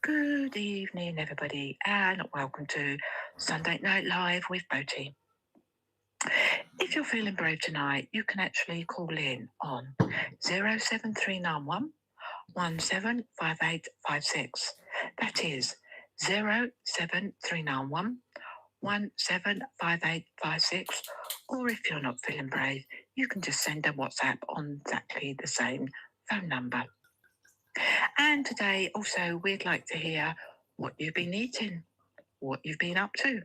Good evening, everybody, and welcome to Sunday Night Live with Boaty. If you're feeling brave tonight, you can actually call in on 07391 175856. That is 07391 175856. Or if you're not feeling brave, you can just send a WhatsApp on exactly the same phone number. And today, also, we'd like to hear what you've been eating, what you've been up to,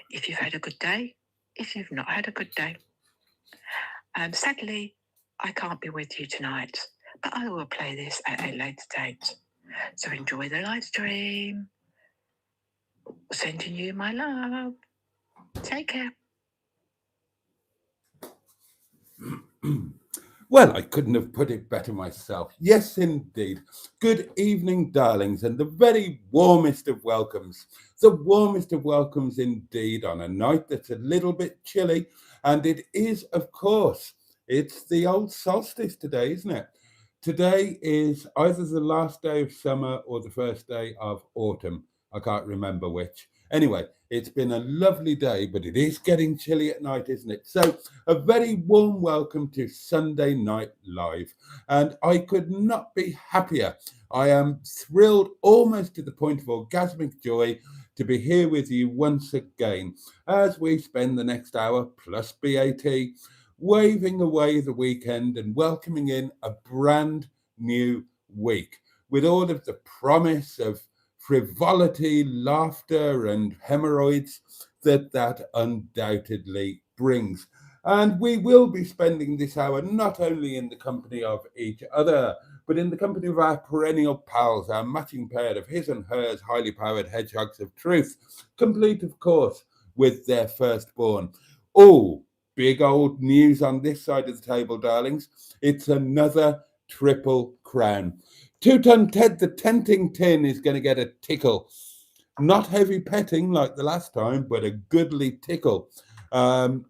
if you've had a good day, if you've not had a good day. Sadly, I can't be with you tonight, but I will play this at a later date. So enjoy the live stream. Sending you my love. Take care. Well, I couldn't have put it better myself. Yes, indeed. Good evening, darlings, and the very warmest of welcomes. The warmest of welcomes indeed on a night that's a little bit chilly. And it is, of course, it's the old solstice today, isn't it? Today is either the last day of summer or the first day of autumn. I can't remember which. Anyway, it's been a lovely day, but it is getting chilly at night, isn't it? So, a very warm welcome to Sunday Night Live. And I could not be happier. I am thrilled almost to the point of orgasmic joy to be here with you once again as we spend the next hour plus BAT waving away the weekend and welcoming in a brand new week with all of the promise of frivolity, laughter, and hemorrhoids that undoubtedly brings. And we will be spending this hour not only in the company of each other, but in the company of our perennial pals, our matching pair of his and hers highly powered hedgehogs of truth, complete, of course, with their firstborn. Oh, big old news on this side of the table, darlings. It's another triple crown. Two-ton Ted the Tenting Tin is going to get a tickle. Not heavy petting like the last time, but a goodly tickle. The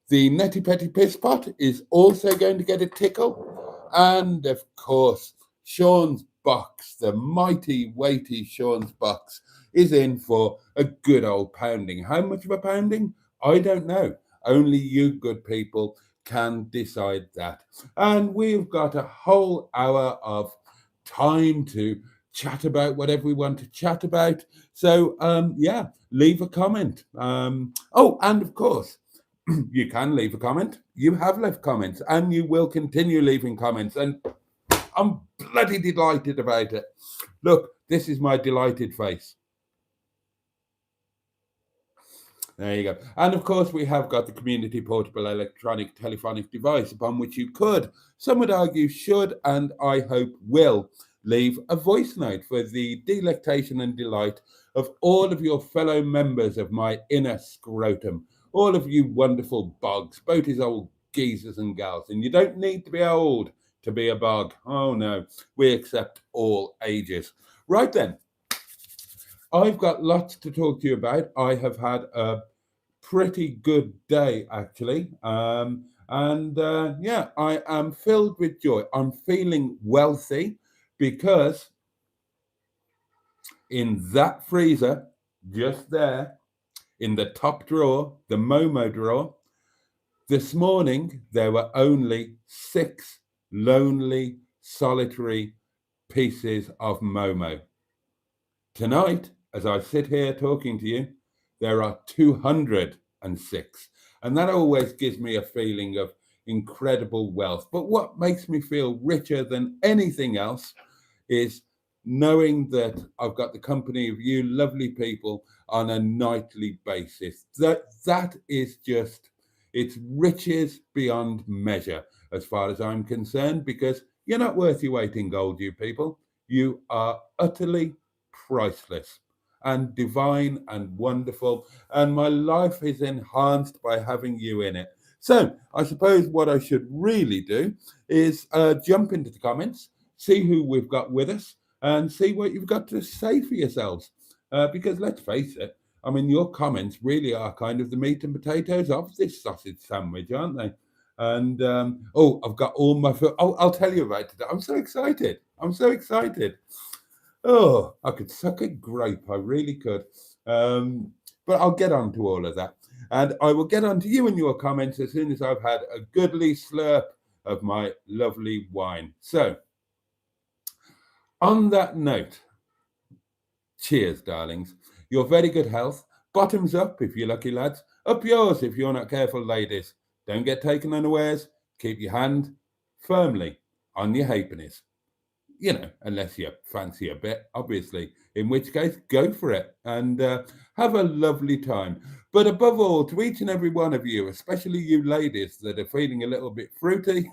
Netty Petty Piss Pot is also going to get a tickle. And of course, Sean's box, the mighty, weighty Sean's box, is in for a good old pounding. How much of a pounding? I don't know. Only you good people can decide that. And we've got a whole hour of time to chat about whatever we want to chat about. So, yeah, leave a comment. Oh, and of course, you can leave a comment. You have left comments and you will continue leaving comments. And I'm bloody delighted about it. Look, this is my delighted face. There you go. And of course, we have got the community portable electronic telephonic device upon which you could, some would argue should, and I hope will, leave a voice note for the delectation and delight of all of your fellow members of my inner scrotum, all of you wonderful bogs, both his old geezers and gals. And you don't need to be old to be a bog. Oh no, we accept all ages. Right then. I've got lots to talk to you about. I have had a pretty good day, actually. Yeah, I am filled with joy. I'm feeling wealthy because in that freezer, just there, in the top drawer, the Momo drawer, this morning there were only 6 lonely, solitary pieces of Momo. Tonight, as I sit here talking to you, there are 206. And that always gives me a feeling of incredible wealth. But what makes me feel richer than anything else is knowing that I've got the company of you lovely people on a nightly basis. That is just, it's riches beyond measure as far as I'm concerned, because you're not worth your weight in gold, you people. You are utterly priceless and divine and wonderful, and my life is enhanced by having you in it. So I suppose what I should really do is jump into the comments, see who we've got with us, and see what you've got to say for yourselves. Because let's face it, I mean, your comments really are kind of the meat and potatoes of this sausage sandwich, aren't they? And oh, I've got all my. Oh, I'll tell you about it. I'm so excited. I'm so excited. Oh, I could suck a grape. I really could. But I'll get on to all of that. And I will get on to you and your comments as soon as I've had a goodly slurp of my lovely wine. So, on that note, cheers, darlings. Your very good health. Bottoms up if you're lucky, lads. Up yours if you're not careful, ladies. Don't get taken unawares. Keep your hand firmly on your halfpennies. You know, unless you fancy a bit, obviously, in which case, go for it and have a lovely time. But above all, to each and every one of you, especially you ladies that are feeling a little bit fruity,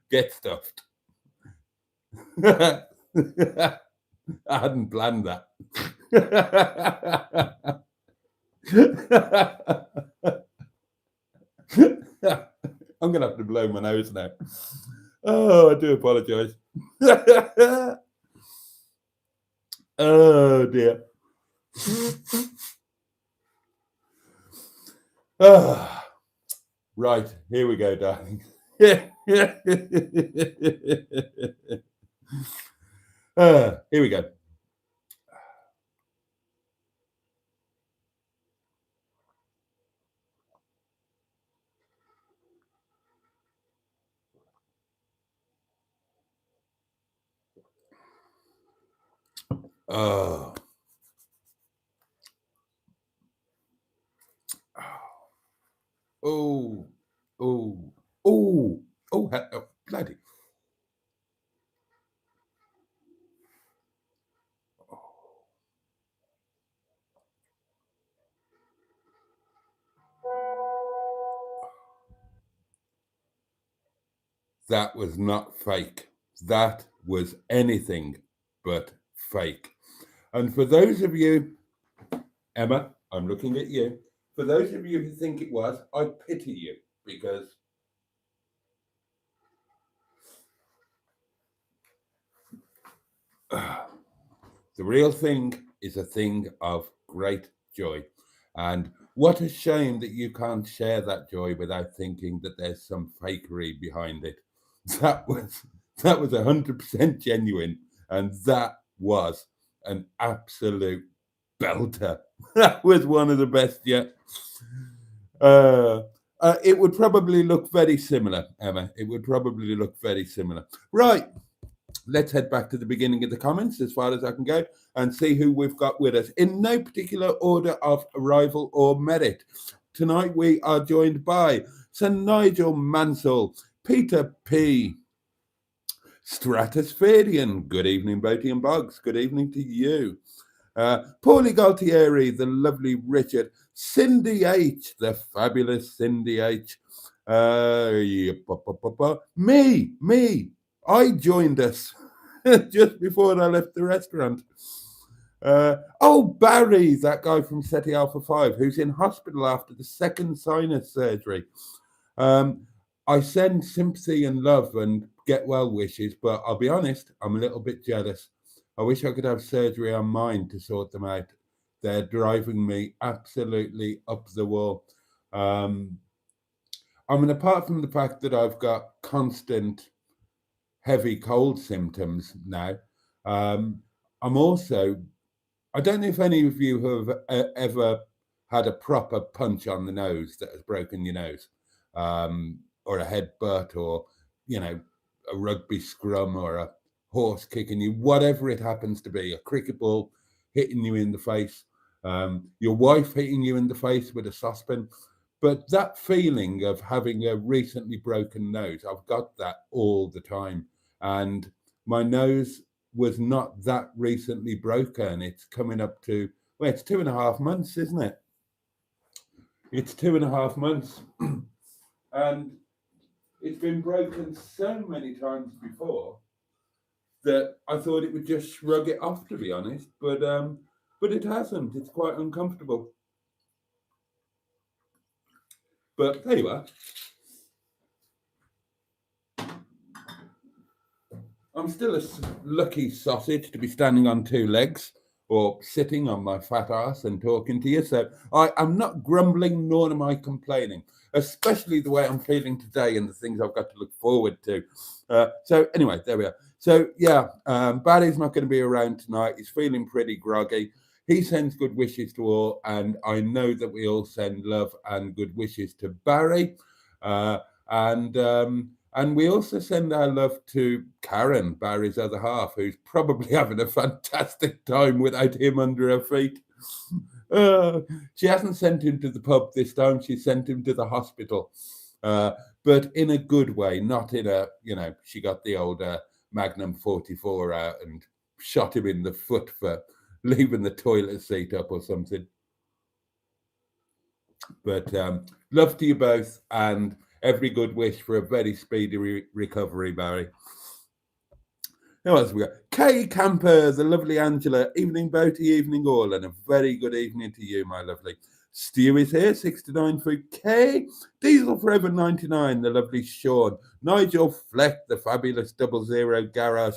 get stuffed. I hadn't planned that. I'm going to have to blow my nose now. Oh, I do apologise. Oh, dear. Right, here we go, darling. Here we go. Oh. Oh, oh, oh, oh, bloody. That was not fake. That was anything but fake. And for those of you, Emma, I'm looking at you. For those of you who think it was, I pity you because the real thing is a thing of great joy. And what a shame that you can't share that joy without thinking that there's some fakery behind it. That was 100% genuine, and that was an absolute belter. That was one of the best yet. It would probably look very similar, Emma. It would probably look very similar. Right. Let's head back to the beginning of the comments as far as I can go and see who we've got with us in no particular order of arrival or merit. Tonight we are joined by Sir Nigel Mansell, Peter P. Stratospherian. Good evening, Boaty and Boggs. Good evening to you. Paulie Galtieri, the lovely Richard. Cindy H, the fabulous Cindy H. Me. I joined us just before I left the restaurant. Barry, that guy from SETI Alpha 5, who's in hospital after the second sinus surgery. I send sympathy and love and get well wishes, but I'll be honest, I'm a little bit jealous. I wish I could have surgery on mine to sort them out. They're driving me absolutely up the wall. Apart from the fact that I've got constant heavy cold symptoms now, I'm also, I don't know if any of you have ever had a proper punch on the nose that has broken your nose, or a headbutt, or, you know, a rugby scrum, or a horse kicking you, whatever it happens to be, a cricket ball hitting you in the face, your wife hitting you in the face with a saucepan. But that feeling of having a recently broken nose, I've got that all the time. And my nose was not that recently broken. It's coming up to, well, it's 2.5 months, isn't it? It's 2.5 months. And it's been broken so many times before that I thought it would just shrug it off, to be honest. But it hasn't. It's quite uncomfortable. But there you are. I'm still a lucky sausage to be standing on 2 legs or sitting on my fat ass and talking to you. So I'm not grumbling, nor am I complaining, especially the way I'm feeling today and the things I've got to look forward to. So anyway, there we are. So yeah, Barry's not going to be around tonight. He's feeling pretty groggy. He sends good wishes to all, and I know that we all send love and good wishes to Barry, uh, and we also send our love to Karen, Barry's other half, who's probably having a fantastic time without him under her feet. Uh, she hasn't sent him to the pub this time. She sent him to the hospital, but in a good way, not in a, she got the old Magnum 44 out and shot him in the foot for leaving the toilet seat up or something. But love to you both, and every good wish for a very speedy recovery, Barry. Who else we got? Kay Camper, the lovely Angela. Evening, Boaty, evening all, and a very good evening to you, my lovely. Stu is here, 69 for Kay. Diesel Forever 99, the lovely Sean. Nigel Fleck, the fabulous 00 Garage.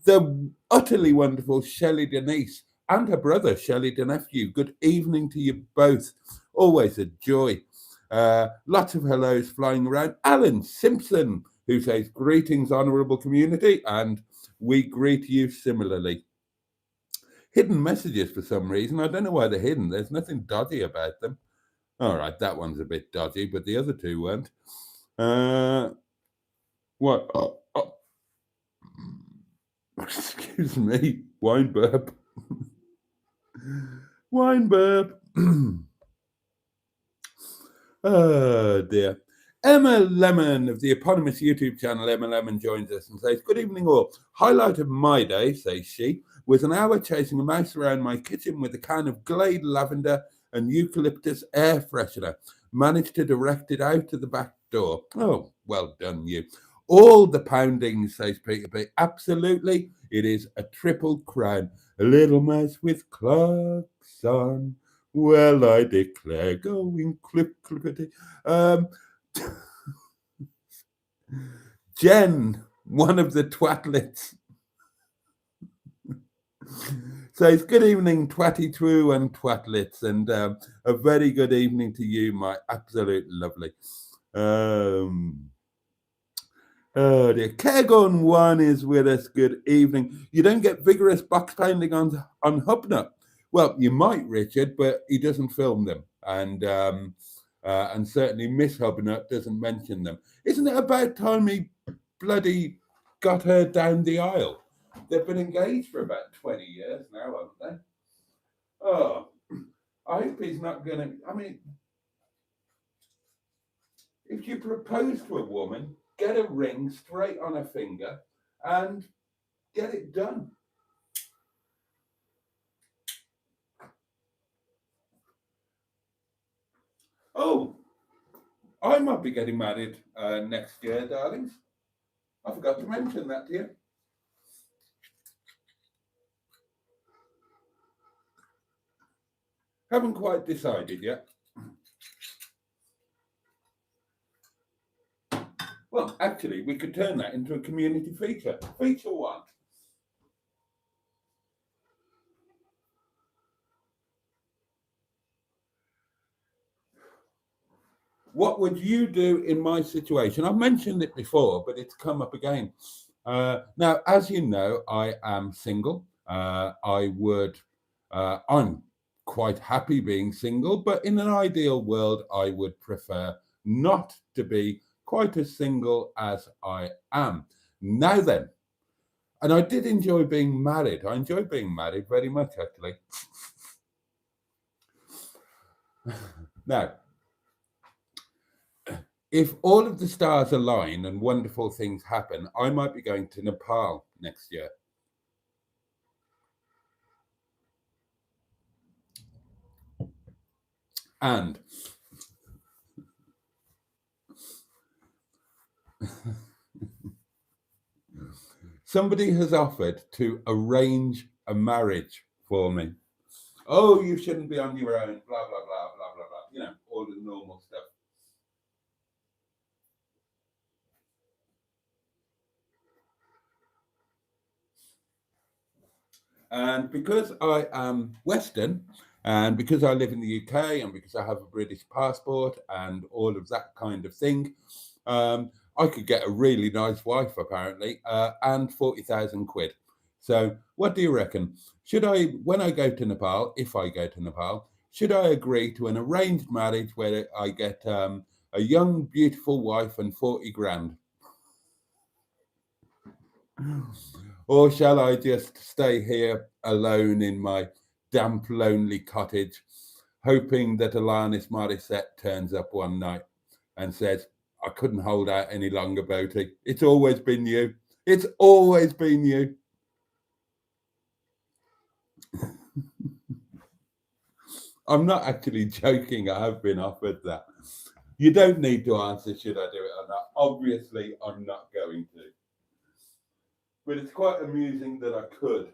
The utterly wonderful Shelley Denise and her brother, Shelley Nephew. Good evening to you both. Always a joy. Lots of hellos flying around. Alan Simpson, who says, greetings, honourable community, and we greet you similarly. Hidden messages for some reason. I don't know why they're hidden. There's nothing dodgy about them. All right, that one's a bit dodgy, but the other two weren't. What? Excuse me. Wine burp. Wine burp. Oh, dear. Emma Lemon of the eponymous YouTube channel Emma Lemon joins us and says, good evening all. Highlight of my day, says she, was an hour chasing a mouse around my kitchen with a can of Glade lavender and eucalyptus air freshener. Managed to direct it out to the back door. Oh, well done, you. All the pounding, says Peter B. Absolutely, it is a triple crown. A little mouse with clocks on. Well, I declare, going clippity. Jen, one of the twatlets, says, good evening, Twatty True and Twatlets, and a very good evening to you, my absolute lovely. Oh dear. Kegon One is with us. Good evening. You don't get vigorous box pounding on Hubnut. Well, you might, Richard, but he doesn't film them, and certainly Miss Hubnut doesn't mention them. Isn't it about time he bloody got her down the aisle? They've been engaged for about 20 years now, haven't they? Oh, I hope he's not going to. I mean, if you propose to a woman, get a ring straight on her finger and get it done. Oh, I might be getting married next year, darlings. I forgot to mention that to you. Haven't quite decided yet. Well, actually, we could turn that into a community feature. Feature one. What would you do in my situation? I've mentioned it before, but it's come up again. Now, as you know, I am single. I'm quite happy being single, but in an ideal world, I would prefer not to be quite as single as I am. Now then, and I did enjoy being married. I enjoy being married very much, actually. Now, if all of the stars align and wonderful things happen, I might be going to Nepal next year. And somebody has offered to arrange a marriage for me. Oh, you shouldn't be on your own, blah, blah, blah, blah, blah, blah. You know, all the normal stuff. And because I am Western, and because I live in the UK, and because I have a British passport and all of that kind of thing, I could get a really nice wife, apparently, and 40,000 quid. So what do you reckon? Should I, when I go to Nepal, if I go to Nepal, should I agree to an arranged marriage where I get a young, beautiful wife and 40 grand? Or shall I just stay here alone in my damp, lonely cottage, hoping that Alanis Morissette turns up one night and says, I couldn't hold out any longer, Boaty. It's always been you. It's always been you. I'm not actually joking. I have been offered that. You don't need to answer, should I do it or not? Obviously, I'm not going to. But it's quite amusing that I could.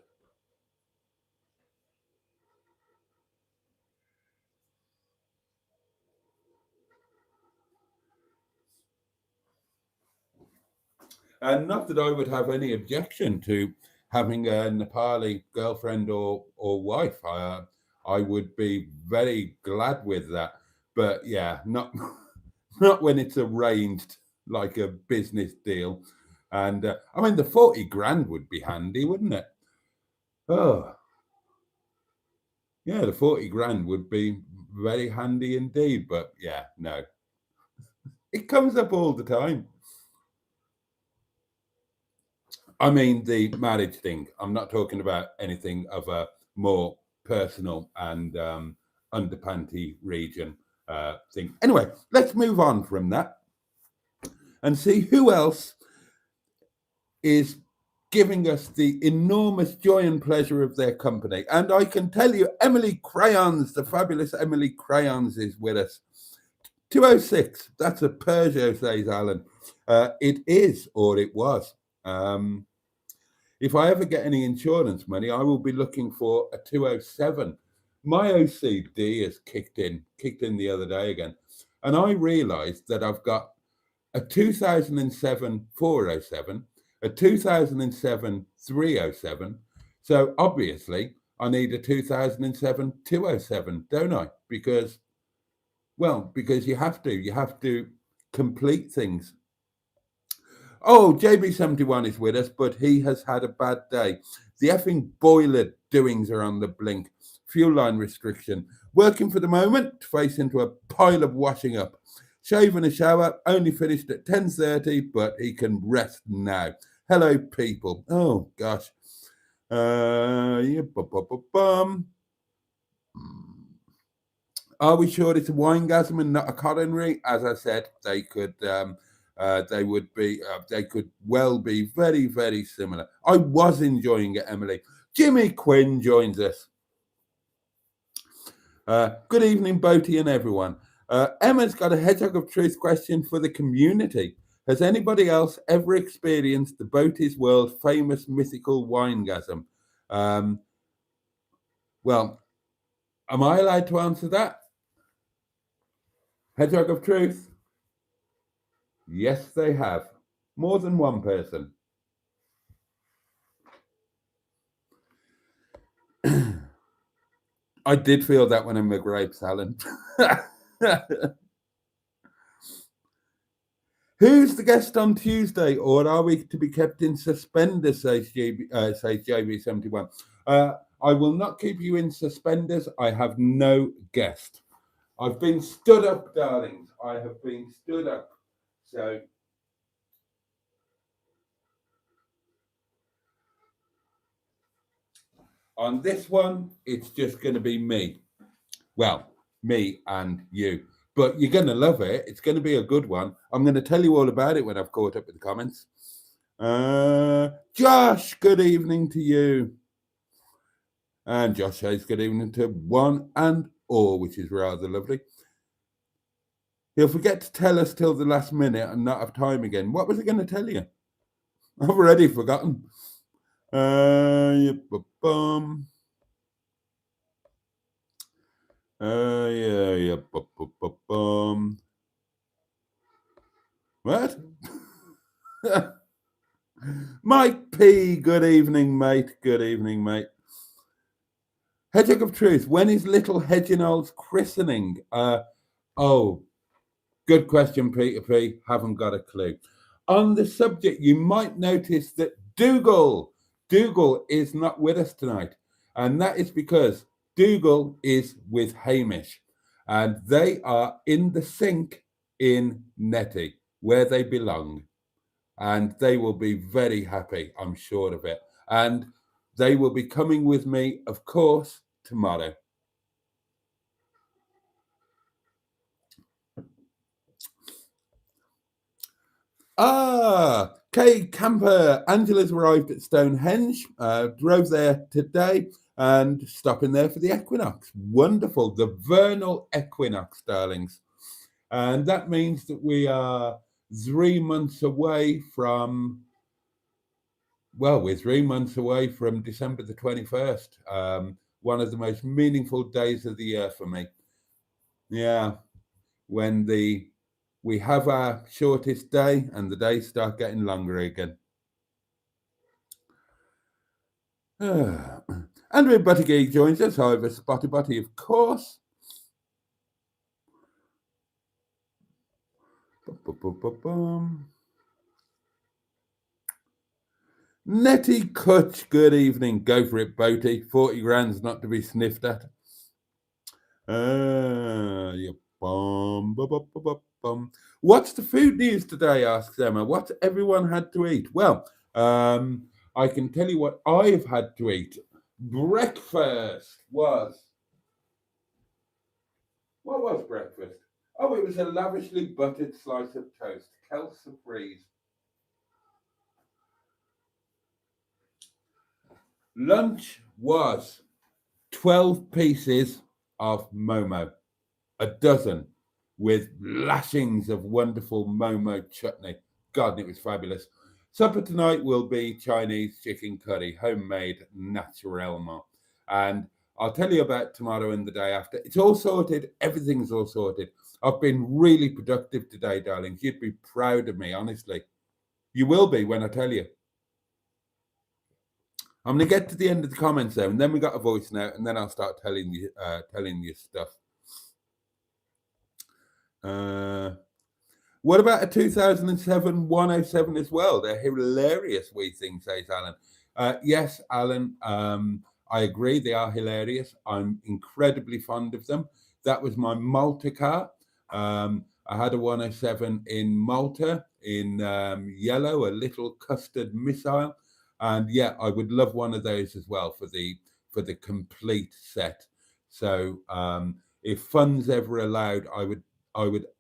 And not that I would have any objection to having a Nepali girlfriend or wife. I would be very glad with that. But yeah, not not when it's arranged like a business deal. And I mean, the 40 grand would be handy, wouldn't it? Oh, yeah, the 40 grand would be very handy indeed. But yeah, no, it comes up all the time. I mean, the marriage thing. I'm not talking about anything of a more personal and underpanty region thing. Anyway, let's move on from that and see who else is giving us the enormous joy and pleasure of their company. And I can tell you, Emily Crayons, the fabulous Emily Crayons, is with us. 206, that's a Peugeot, says Alan. It is, or it was. If I ever get any insurance money, I will be looking for a 207. My OCD has kicked in the other day again. And I realized that I've got a 2007 407, a 2007 307. So obviously, I need a 2007 207, don't I? Because you have to complete things. Oh, JB71 is with us, but he has had a bad day. The effing boiler doings are on the blink. Fuel line restriction. Working for the moment, face into a pile of washing up. Shave and a shower, only finished at 10:30, but he can rest now. Hello, people. Oh, gosh. Yeah, Are we sure it's a winegasm and not a coronary? As I said, they could well be very, very similar. I was enjoying it, Emily. Jimmy Quinn joins us. Good evening, Boaty and everyone. Emma's got a hedgehog of truth question for the community. Has anybody else ever experienced the Boaty's world famous mythical winegasm? Well, am I allowed to answer that? Hedgehog of truth? Yes, they have. More than one person. I did feel that one in my grapes, Alan. Who's the guest on Tuesday, or are we to be kept in suspenders, says JB71. I will not keep you in suspenders. I have no guest. I've been stood up, darlings. I have been stood up. So on this one, it's just going to be me. Well, me and you. But you're going to love it. It's going to be a good one. I'm going to tell you all about it when I've caught up with the comments. Josh, good evening to you. And Josh says good evening to one and all, which is rather lovely. He'll forget to tell us till the last minute and not have time again. What was he going to tell you? I've already forgotten. What? Mike P, good evening, mate. Good evening, mate. Hedgehog of Truth, when is little Hedginald's christening? Oh, good question, Peter P. Haven't got a clue. On the subject, you might notice that Dougal is not with us tonight. And that is because Dougal is with Hamish. And they are in the sink in Nettie, where they belong. And they will be very happy, I'm sure of it. And they will be coming with me, of course, tomorrow. Kay Camper, Angela's arrived at Stonehenge, drove there today and stopping there for the equinox. Wonderful, the vernal equinox, darlings. And that means that we are 3 months away from, well, we're 3 months away from December the 21st. One of the most meaningful days of the year for me. Yeah, when we have our shortest day and the days start getting longer again. Andrew Buttigieg joins us, however, Spotty Butty, of course. Nettie Kutch, good evening. Go for it, Boaty. 40 grand's not to be sniffed at. Yeah. What's the food news today? Asks Emma. What's everyone had to eat? Well, I can tell you what I've had to eat. Breakfast was. What was breakfast? Oh, it was a lavishly buttered slice of toast. Kelsey Breeze. Lunch was 12 pieces of Momo, a dozen, with lashings of wonderful Momo chutney. God, it was fabulous. Supper tonight will be Chinese chicken curry, homemade naturellement. And I'll tell you about tomorrow and the day after. It's all sorted. Everything's all sorted. I've been really productive today, darlings. You'd be proud of me, honestly. You will be when I tell you. I'm going to get to the end of the comments there, and then we got a voice note, and then I'll start telling you stuff. What about a 2007 107 as well? They're hilarious, we think, says Alan. Yes, Alan, I agree. They are hilarious. I'm incredibly fond of them. That was my Malta car. I had a 107 in Malta in yellow, a little custard missile. And yeah, I would love one of those as well for the complete set. So if funds ever allowed, I would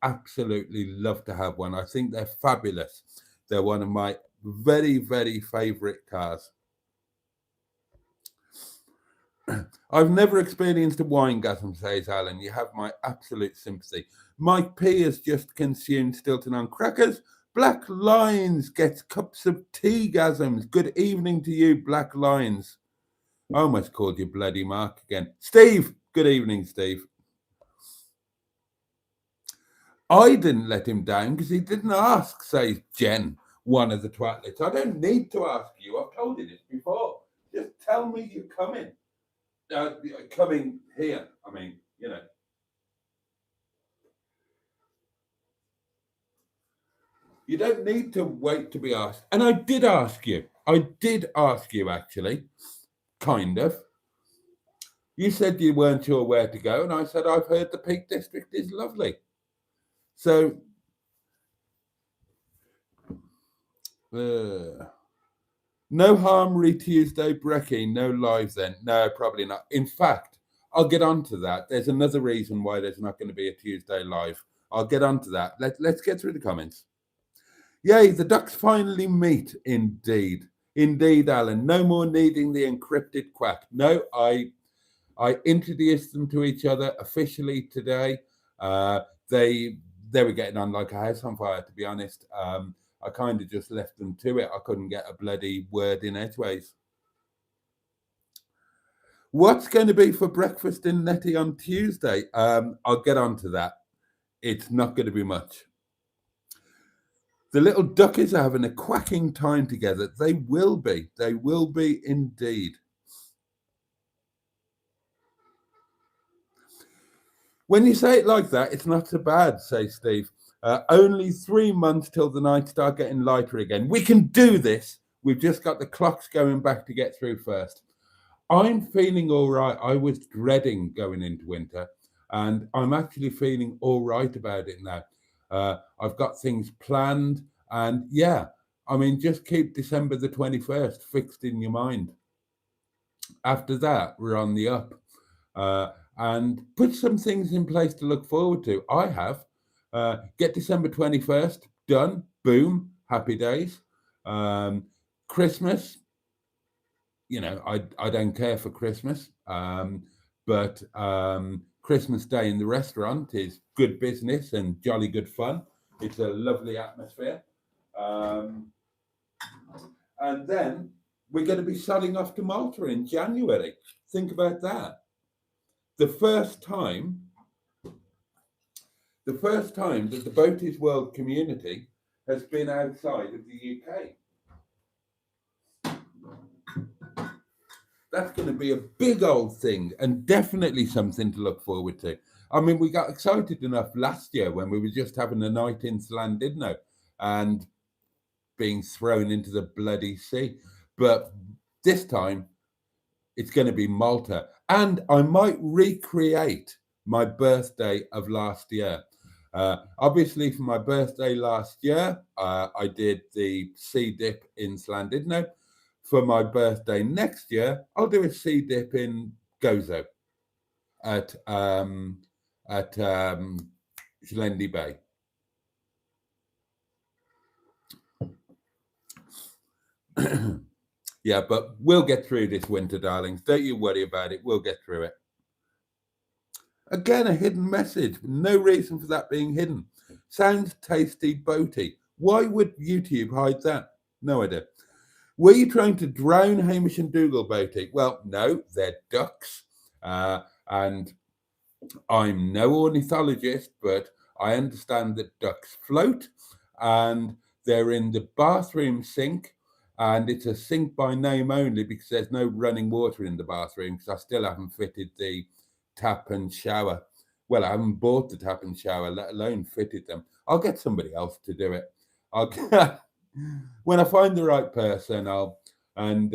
absolutely love to have one. I think they're fabulous. They're one of my very, very favorite cars. I've never experienced a winegasm, says Alan. You have my absolute sympathy. Mike P has just consumed Stilton on crackers. Black Lions gets cups of tea-gasms. Good evening to you, Black Lions. I almost called you Bloody Mark again. Steve, good evening, Steve. I didn't let him down because he didn't ask, says Jen, one of the twatlets. I don't need to ask you. I've told you this before. Just tell me you're coming. Coming here. I mean, you know. You don't need to wait to be asked. And I did ask you. I did ask you, actually. Kind of. You said you weren't sure where to go. And I said, I've heard the Peak District is lovely. So, no harm Tuesday, Brecky. No live then. No, probably not. In fact, I'll get on to that. There's another reason why there's not going to be a Tuesday live. I'll get on to that. Let's get through the comments. Yay, the ducks finally meet. Indeed. Indeed, Alan. No more needing the encrypted quack. No, I introduced them to each other officially today. They were getting on like a house on fire, to be honest. I kind of just left them to it. I couldn't get a bloody word in edgeways. What's going to be for breakfast in Nettie on Tuesday? I'll get on to that. It's not going to be much. The little duckies are having a quacking time together. They will be. They will be indeed. When you say it like that, it's not so bad, says Steve. Only 3 months till the nights start getting lighter again. We can do this. We've just got the clocks going back to get through first. I'm feeling all right. I was dreading going into winter, and I'm actually feeling all right about it now. I've got things planned, and yeah, I mean, just keep December the 21st fixed in your mind. After that, we're on the up. And put some things in place to look forward to. I have. Get December 21st done. Boom. Happy days. Christmas, you know, I don't care for Christmas, but Christmas Day in the restaurant is good business and jolly good fun. It's a lovely atmosphere. And then we're going to be sailing off to Malta in January. Think about that. The first time that the Boaties World community has been outside of the UK. That's going to be a big old thing and definitely something to look forward to. I mean, we got excited enough last year when we were just having a night in Llandudno and being thrown into the bloody sea. But this time, it's going to be Malta. And I might recreate my birthday of last year. Obviously, for my birthday last year, I did the sea dip in Llandudno. For my birthday next year, I'll do a sea dip in Gozo at Shlendi Bay. Yeah, but we'll get through this winter, darlings. Don't you worry about it. We'll get through it. Again, a hidden message. No reason for that being hidden. Sounds tasty, Boaty. Why would YouTube hide that? No idea. Were you trying to drown Hamish and Dougal, Boaty? Well, no, they're ducks. And I'm no ornithologist, but I understand that ducks float and they're in the bathroom sink. And it's a sink by name only because there's no running water in the bathroom because I still haven't fitted the tap and shower. Well, I haven't bought the tap and shower, let alone fitted them. I'll get somebody else to do it. When I find the right person, and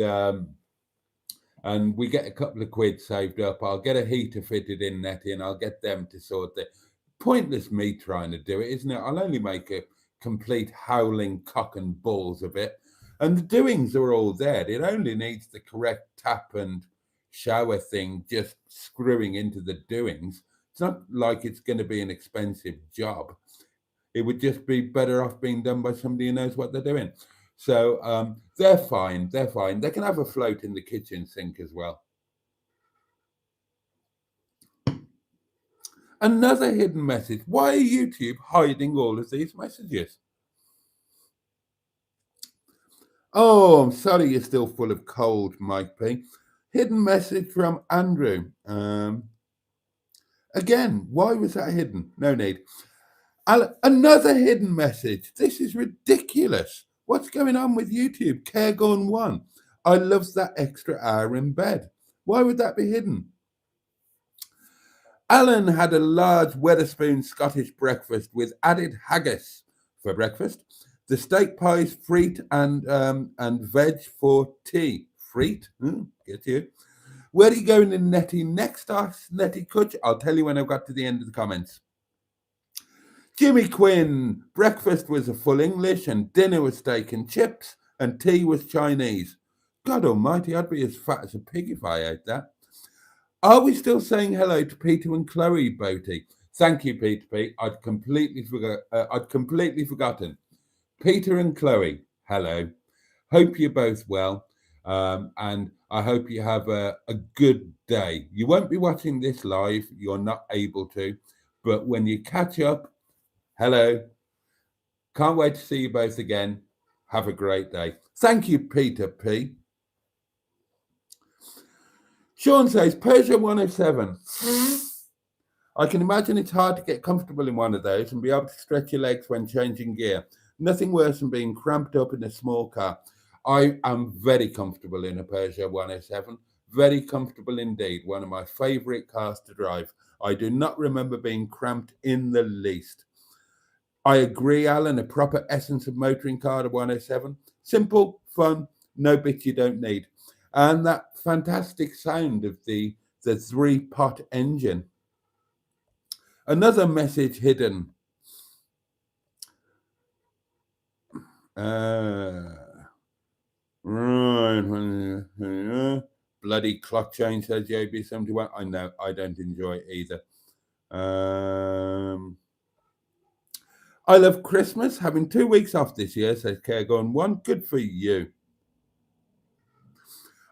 we get a couple of quid saved up, I'll get a heater fitted in netting. I'll get them to sort it. Pointless me trying to do it, isn't it? I'll only make a complete howling cock and balls of it. And the doings are all there. It only needs the correct tap and shower thing just screwing into the doings. It's not like it's going to be an expensive job. It would just be better off being done by somebody who knows what they're doing. So they're fine. They're fine. They can have a float in the kitchen sink as well. Another hidden message. Why are YouTube hiding all of these messages? Oh, I'm sorry you're still full of cold, Mike P. Hidden message from Andrew. Again, why was that hidden? No need. Another hidden message. This is ridiculous. What's going on with YouTube? Caregun 1. I love that extra hour in bed. Why would that be hidden? Alan had a large Wetherspoon Scottish breakfast with added haggis for breakfast. The steak pies, frites, and veg for tea. Frite? Get you. Where are you going in Nettie next? Asked Nettie Kutch. I'll tell you when I've got to the end of the comments. Jimmy Quinn. Breakfast was a full English and dinner was steak and chips and tea was Chinese. God almighty, I'd be as fat as a pig if I ate that. Are we still saying hello to Peter and Chloe, Boaty? Thank you, Peter P. I'd completely forgotten. Peter and Chloe, hello. Hope you're both well, and I hope you have a good day. You won't be watching this live. You're not able to. But when you catch up, hello. Can't wait to see you both again. Have a great day. Thank you, Peter P. Sean says, Peugeot 107. I can imagine it's hard to get comfortable in one of those and be able to stretch your legs when changing gear. Nothing worse than being cramped up in a small car. I am very comfortable in a Peugeot 107. Very comfortable indeed. One of my favourite cars to drive. I do not remember being cramped in the least. I agree, Alan, a proper essence of motoring car, the 107. Simple, fun, no bits you don't need. And that fantastic sound of the 3-pot engine. Another message hidden. Right. Bloody clock change, says JB71. I know, I don't enjoy it either. I love Christmas. Having 2 weeks off this year, says Caregon1. Good for you.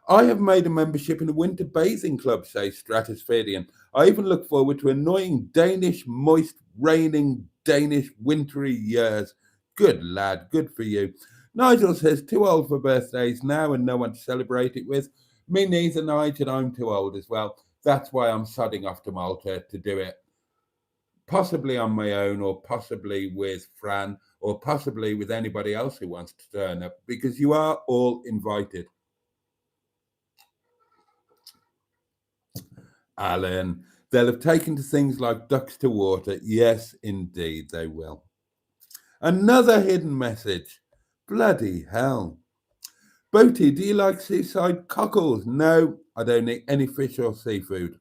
I have made a membership in a winter bathing club, says Stratospherian. I even look forward to annoying Danish, moist, raining, Danish, wintry years. Good lad, good for you. Nigel says, too old for birthdays now and no one to celebrate it with. Me neither, Nigel, I'm too old as well. That's why I'm sodding off to Malta to do it. Possibly on my own, or possibly with Fran, or possibly with anybody else who wants to turn up, because you are all invited. Alan, they'll have taken to things like ducks to water. Yes, indeed, they will. Another hidden message. Bloody hell. Boaty, do you like seaside cockles? No, I don't eat any fish or seafood.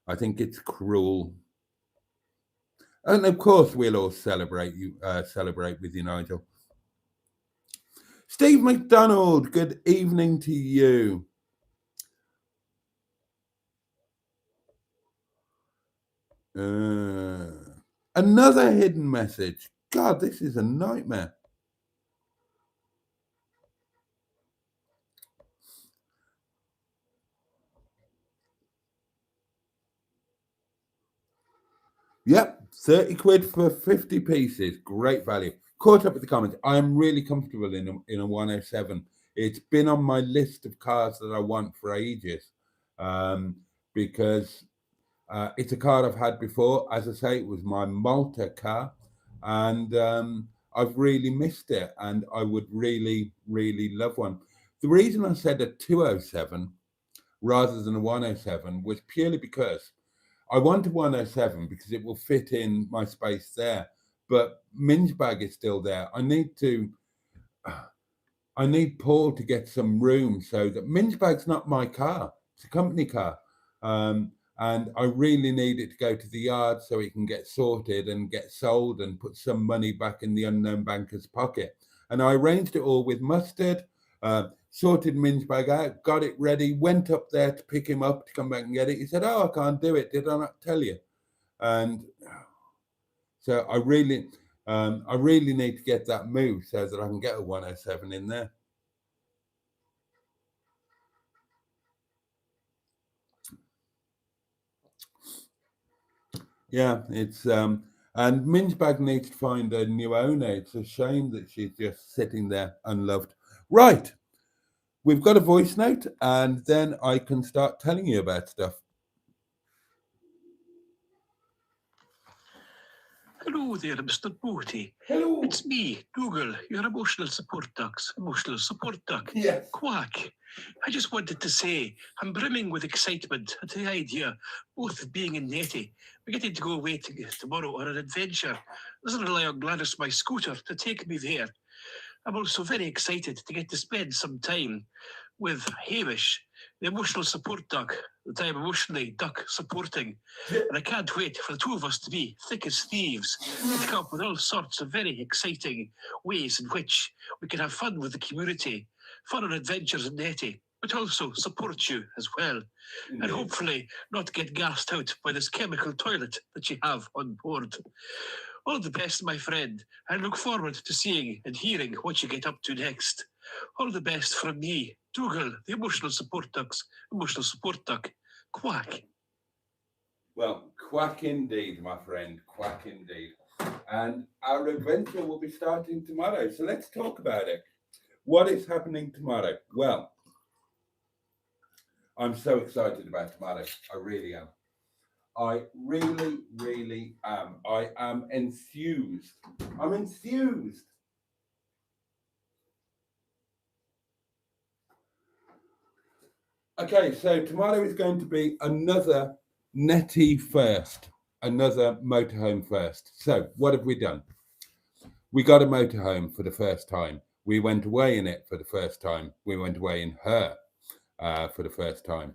I think it's cruel. And of course, we'll all celebrate with you, Nigel. Steve McDonald, good evening to you. Another hidden message. God, this is a nightmare. Yep, 30 quid for 50 pieces. Great value. Caught up with the comments. I am really comfortable in a 107. It's been on my list of cars that I want for ages, because it's a car I've had before. As I say, it was my Malta car, and I've really missed it, and I would really, really love one. The reason I said a 207 rather than a 107 was purely because I want a 107 because it will fit in my space there, but Mingebag is still there. I need Paul to get some room so that Mingebag's not my car; it's a company car, and I really need it to go to the yard so it can get sorted and get sold and put some money back in the unknown banker's pocket. And I arranged it all with Mustard. Sorted Mingebag out, got it ready, went up there to pick him up to come back and get it. He said, "Oh, I can't do it. Did I not tell you?" And so I really need to get that moved so that I can get a 107 in there. Yeah, it's and Mingebag needs to find a new owner. It's a shame that she's just sitting there unloved. Right. We've got a voice note, and then I can start telling you about stuff. Hello there, Mr. Boaty. Hello. It's me, Dougal, your emotional support duck. Yes. Quack. I just wanted to say I'm brimming with excitement at the idea, both of being in Netty. We're getting to go away tomorrow on an adventure. Doesn't rely on Gladys, my scooter, to take me there. I'm also very excited to get to spend some time with Hamish, the emotional support duck that I'm emotionally duck supporting. And I can't wait for the two of us to be thick as thieves and to come up with all sorts of very exciting ways in which we can have fun with the community, fun on adventures in Netty, but also support you as well. Indeed. And hopefully not get gassed out by this chemical toilet that you have on board. All the best, my friend. I look forward to seeing and hearing what you get up to next. All the best from me, Dougal, the emotional support duck. Quack. Well, quack indeed, my friend, quack indeed. And our adventure will be starting tomorrow. So let's talk about it. What is happening tomorrow? Well, I'm so excited about tomorrow. I really am. I really, really am. I am enthused. I'm enthused. Okay, so tomorrow is going to be another Netty first. another motorhome first. So what have we done? We got a motorhome for the first time. We went away in it for the first time. We went away in her for the first time.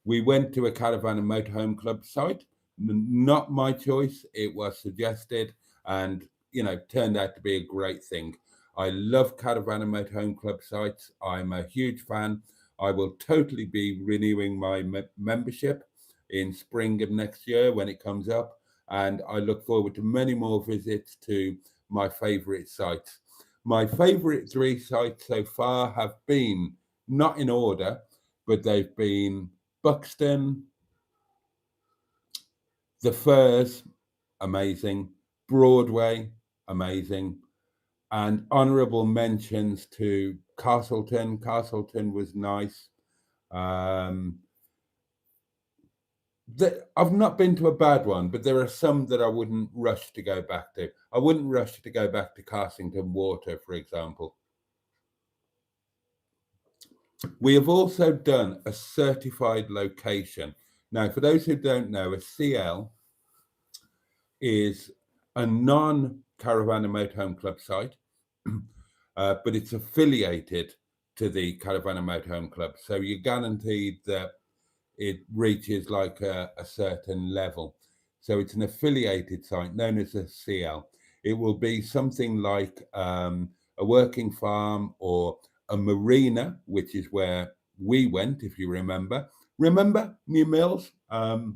We went to a caravan and motorhome club site. Not my choice. It was suggested and, turned out to be a great thing. I love caravan and motorhome club sites. I'm a huge fan. I will totally be renewing my membership in spring of next year when it comes up. And I look forward to many more visits to my favourite sites. My favourite 3 sites so far have been, not in order, but they've been Buxton, the Firs, amazing, Broadway, amazing, and honourable mentions to Castleton. Castleton was nice. I've not been to a bad one, but there are some that I wouldn't rush to go back to. I wouldn't rush to go back to Carsington Water, for example. We have also done a certified location. Now, for those who don't know, a CL is a non-caravan and motorhome club site, but it's affiliated to the caravan and motorhome club. So you're guaranteed that it reaches like a certain level. So it's an affiliated site known as a CL. It will be something like a working farm or a marina, which is where we went, if you remember. Remember New Mills? The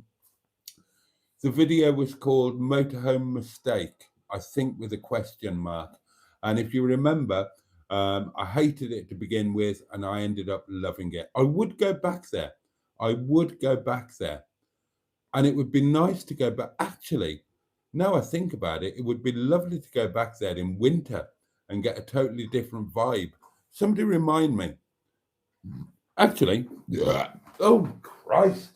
video was called Motorhome Mistake, I think with a question mark. And if you remember, I hated it to begin with, and I ended up loving it. I would go back there. And it would be nice to go back. Actually, now I think about it, it would be lovely to go back there in winter and get a totally different vibe. Somebody remind me. Actually, oh Christ.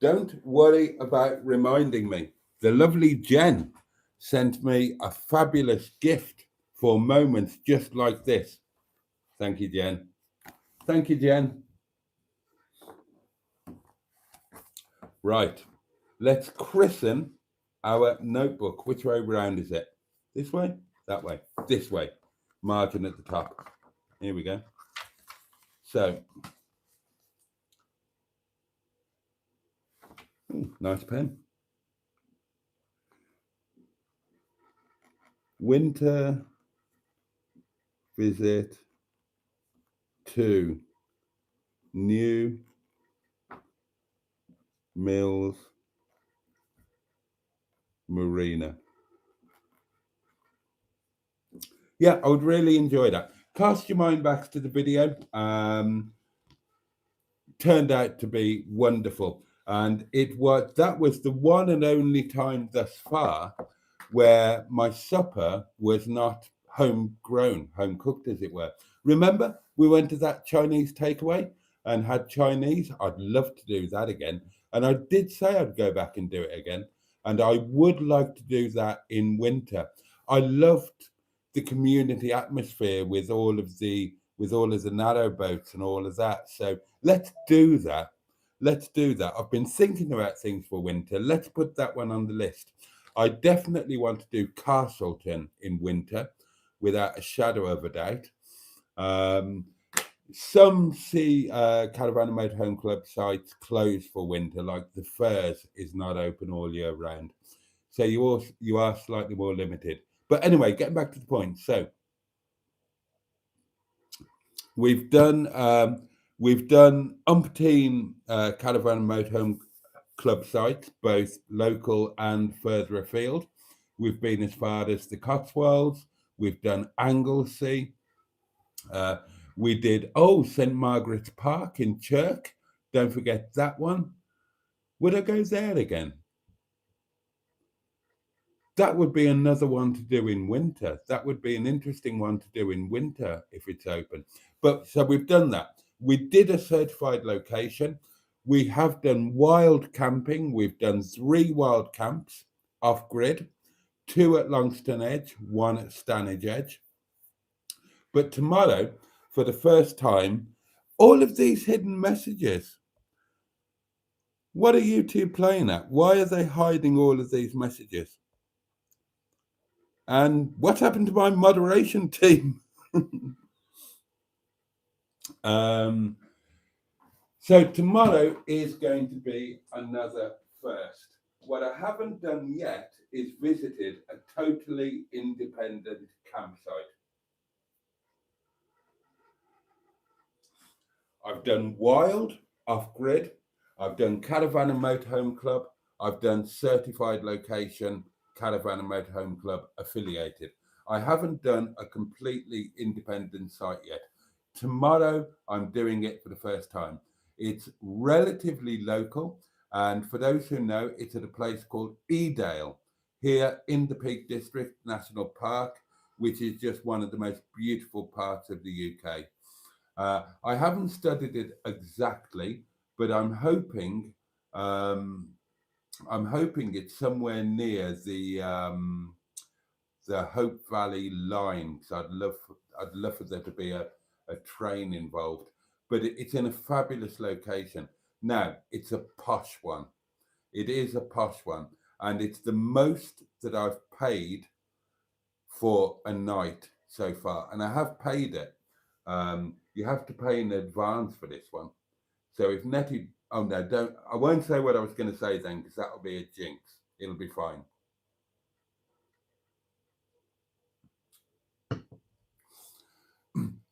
Don't worry about reminding me. The lovely Jen sent me a fabulous gift for moments just like this. Thank you, Jen. Thank you, Jen. Right. Let's christen our notebook. Which way round is it? This way? That way? This way. Margin at the top. Here we go. So, nice pen. Winter visit to New Mills Marina. Yeah, I would really enjoy that. Cast your mind back to the video. Turned out to be wonderful. And that was the one and only time thus far where my supper was not homegrown, home cooked, as it were. Remember, we went to that Chinese takeaway and had Chinese. I'd love to do that again. And I did say I'd go back and do it again. And I would like to do that in winter. I loved the community atmosphere with all of the narrow boats and all of that. So let's do that. I've been thinking about things for winter. Let's put that one on the list. I definitely want to do Castleton in winter, without a shadow of a doubt. Some see caravan and motorhome club sites closed for winter, like the Firs is not open all year round. So you are slightly more limited. But anyway, getting back to the point. So we've done umpteen caravan and motorhome club sites, both local and further afield. We've been as far as the Cotswolds. We've done Anglesey. We did St Margaret's Park in Chirk. Don't forget that one. Would I go there again? That would be another one to do in winter. That would be an interesting one to do in winter if it's open. But so we've done that. We did a certified location. We have done wild camping. We've done 3 wild camps off grid, 2 at Longston Edge, 1 at Stanage Edge. But tomorrow, for the first time, all of these hidden messages. What are you two playing at? Why are they hiding all of these messages? And what's happened to my moderation team? So tomorrow is going to be another first. What I haven't done yet is visited a totally independent campsite. I've done wild, off-grid. I've done caravan and motorhome club. I've done certified location, caravan and motorhome club affiliated. I haven't done a completely independent site yet. Tomorrow, I'm doing it for the first time. It's relatively local. And for those who know, it's at a place called Edale here in the Peak District National Park, which is just one of the most beautiful parts of the UK. I haven't studied it exactly, but I'm hoping it's somewhere near the Hope Valley line. So I'd love for there to be a train involved. But it's in a fabulous location. Now, it's a posh one. It is a posh one. And it's the most that I've paid for a night so far. And I have paid it. You have to pay in advance for this one. So if Nettie, oh no, I won't say what I was going to say then, because that'll be a jinx. It'll be fine.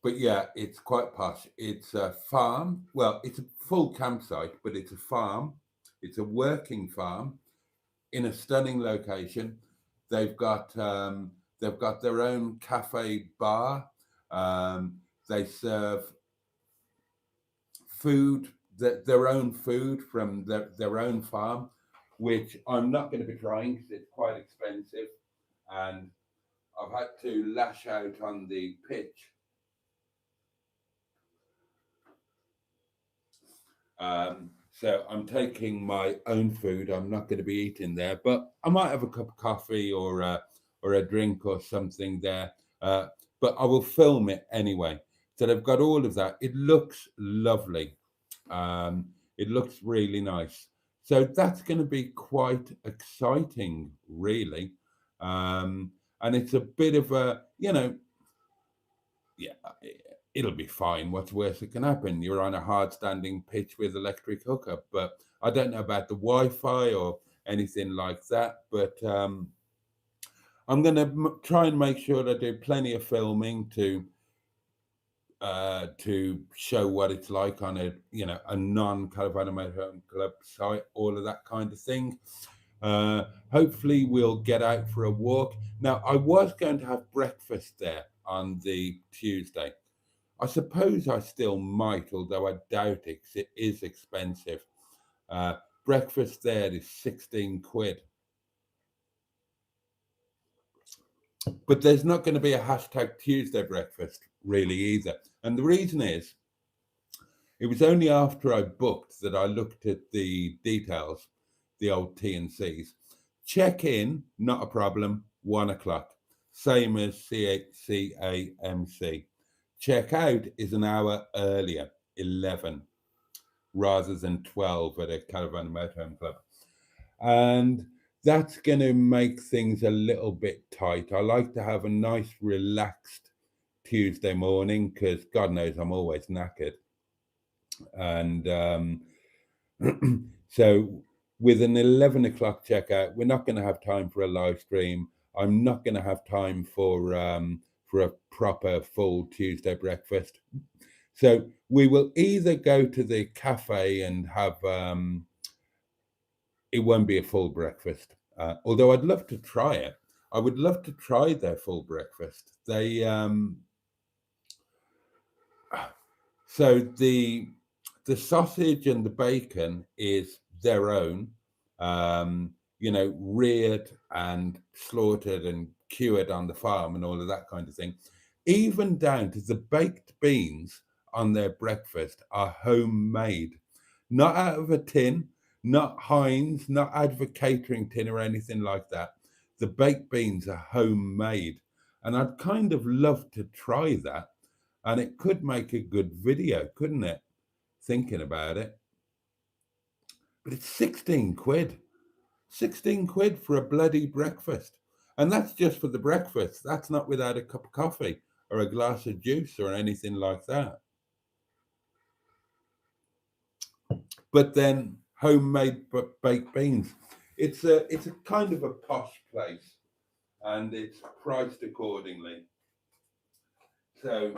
But yeah, it's quite posh. It's a farm. Well, it's a full campsite, but it's a farm. It's a working farm in a stunning location. They've got their own cafe bar. They serve food, their own food from their own farm, which I'm not going to be trying because it's quite expensive, and I've had to lash out on the pitch. So I'm taking my own food. I'm not going to be eating there, but I might have a cup of coffee or a drink or something there. But I will film it anyway. So they've got all of that. It looks lovely. It looks really nice. So that's going to be quite exciting, really. And it's a bit of a, yeah, it'll be fine. What's worse that can happen? You're on a hard standing pitch with electric hookup, but I don't know about the Wi-Fi or anything like that. But I'm going to try and make sure that I do plenty of filming to show what it's like on a non-caravan and motorhome club site, all of that kind of thing. Hopefully we'll get out for a walk. Now, I was going to have breakfast there on the Tuesday. I suppose I still might, although I doubt it, because it is expensive. Breakfast there is 16 quid. But there's not going to be a hashtag Tuesday breakfast really either. And the reason is, it was only after I booked that I looked at the details, the old T&Cs. Check in, not a problem, 1 o'clock. Same as CAMC. Check out is an hour earlier, 11, rather than 12 at a caravan motorhome club. And that's going to make things a little bit tight. I like to have a nice, relaxed Tuesday morning because God knows I'm always knackered. And so with an 11 o'clock checkout, we're not going to have time for a live stream. I'm not going to have time for a proper full Tuesday breakfast. So we will either go to the cafe and have, it won't be a full breakfast, although I'd love to try it. I would love to try their full breakfast. They, so the sausage and the bacon is their own, reared and slaughtered and cured on the farm and all of that kind of thing. Even down to the baked beans on their breakfast are homemade, not out of a tin, not Heinz, not out of a catering tin or anything like that. The baked beans are homemade, and I'd kind of love to try that, and it could make a good video, couldn't it? Thinking about it. But it's 16 quid. 16 quid for a bloody breakfast. And that's just for the breakfast. That's not without a cup of coffee or a glass of juice or anything like that. But then homemade baked beans. It's a kind of a posh place, and it's priced accordingly. So,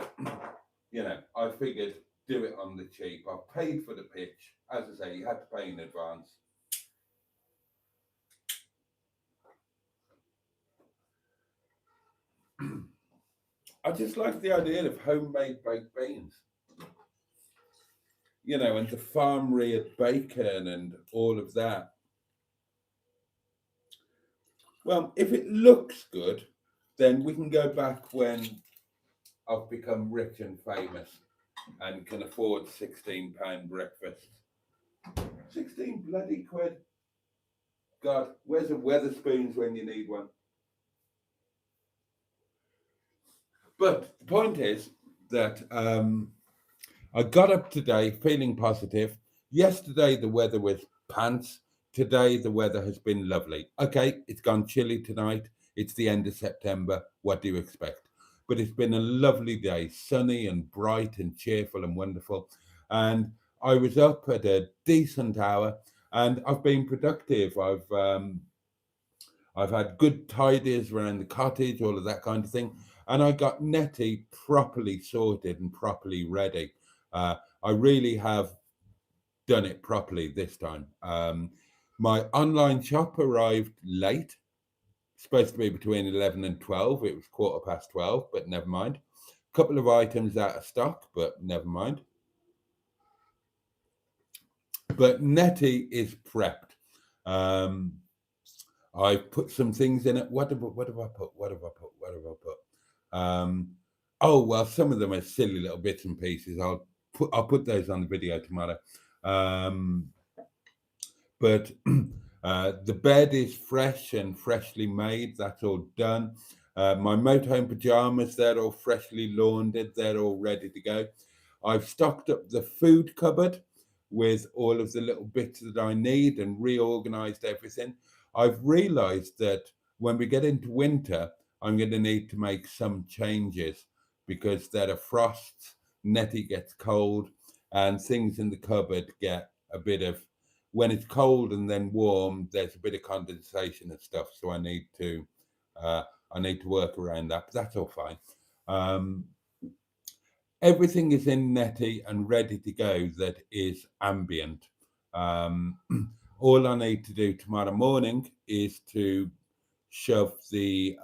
you know, I figured do it on the cheap. I've paid for the pitch. As I say, you had to pay in advance. I just like the idea of homemade baked beans. You know, and the farm reared bacon and all of that. Well, if it looks good, then we can go back when I've become rich and famous and can afford £16 breakfast. 16 bloody quid. God, where's a Weatherspoons when you need one? But the point is that I got up today feeling positive. Yesterday the weather was pants. Today the weather has been lovely. Okay, it's gone chilly tonight. It's the end of September. What do you expect? But it's been a lovely day, sunny and bright and cheerful and wonderful. And I was up at a decent hour, and I've been productive. I've had good tidies around the cottage, all of that kind of thing. And I got Nettie properly sorted and properly ready. I really have done it properly this time. My online shop arrived late. Supposed to be between 11 and 12. It was 12:15, but never mind. A couple of items out of stock, but never mind. But Nettie is prepped. I've put some things in it. What have I put? Oh well, some of them are silly little bits and pieces. I'll put those on the video tomorrow. But the bed is fresh and freshly made. That's all done. My motorhome pajamas, they're all freshly laundered. They're all ready to go. I've stocked up the food cupboard with all of the little bits that I need and reorganized everything. I've realized that when we get into winter, I'm going to need to make some changes because there are frosts, Nettie gets cold, and things in the cupboard get a bit of, when it's cold and then warm, there's a bit of condensation and stuff. So I need to work around that, but that's all fine. Everything is in Nettie and ready to go that is ambient. All I need to do tomorrow morning is to shove the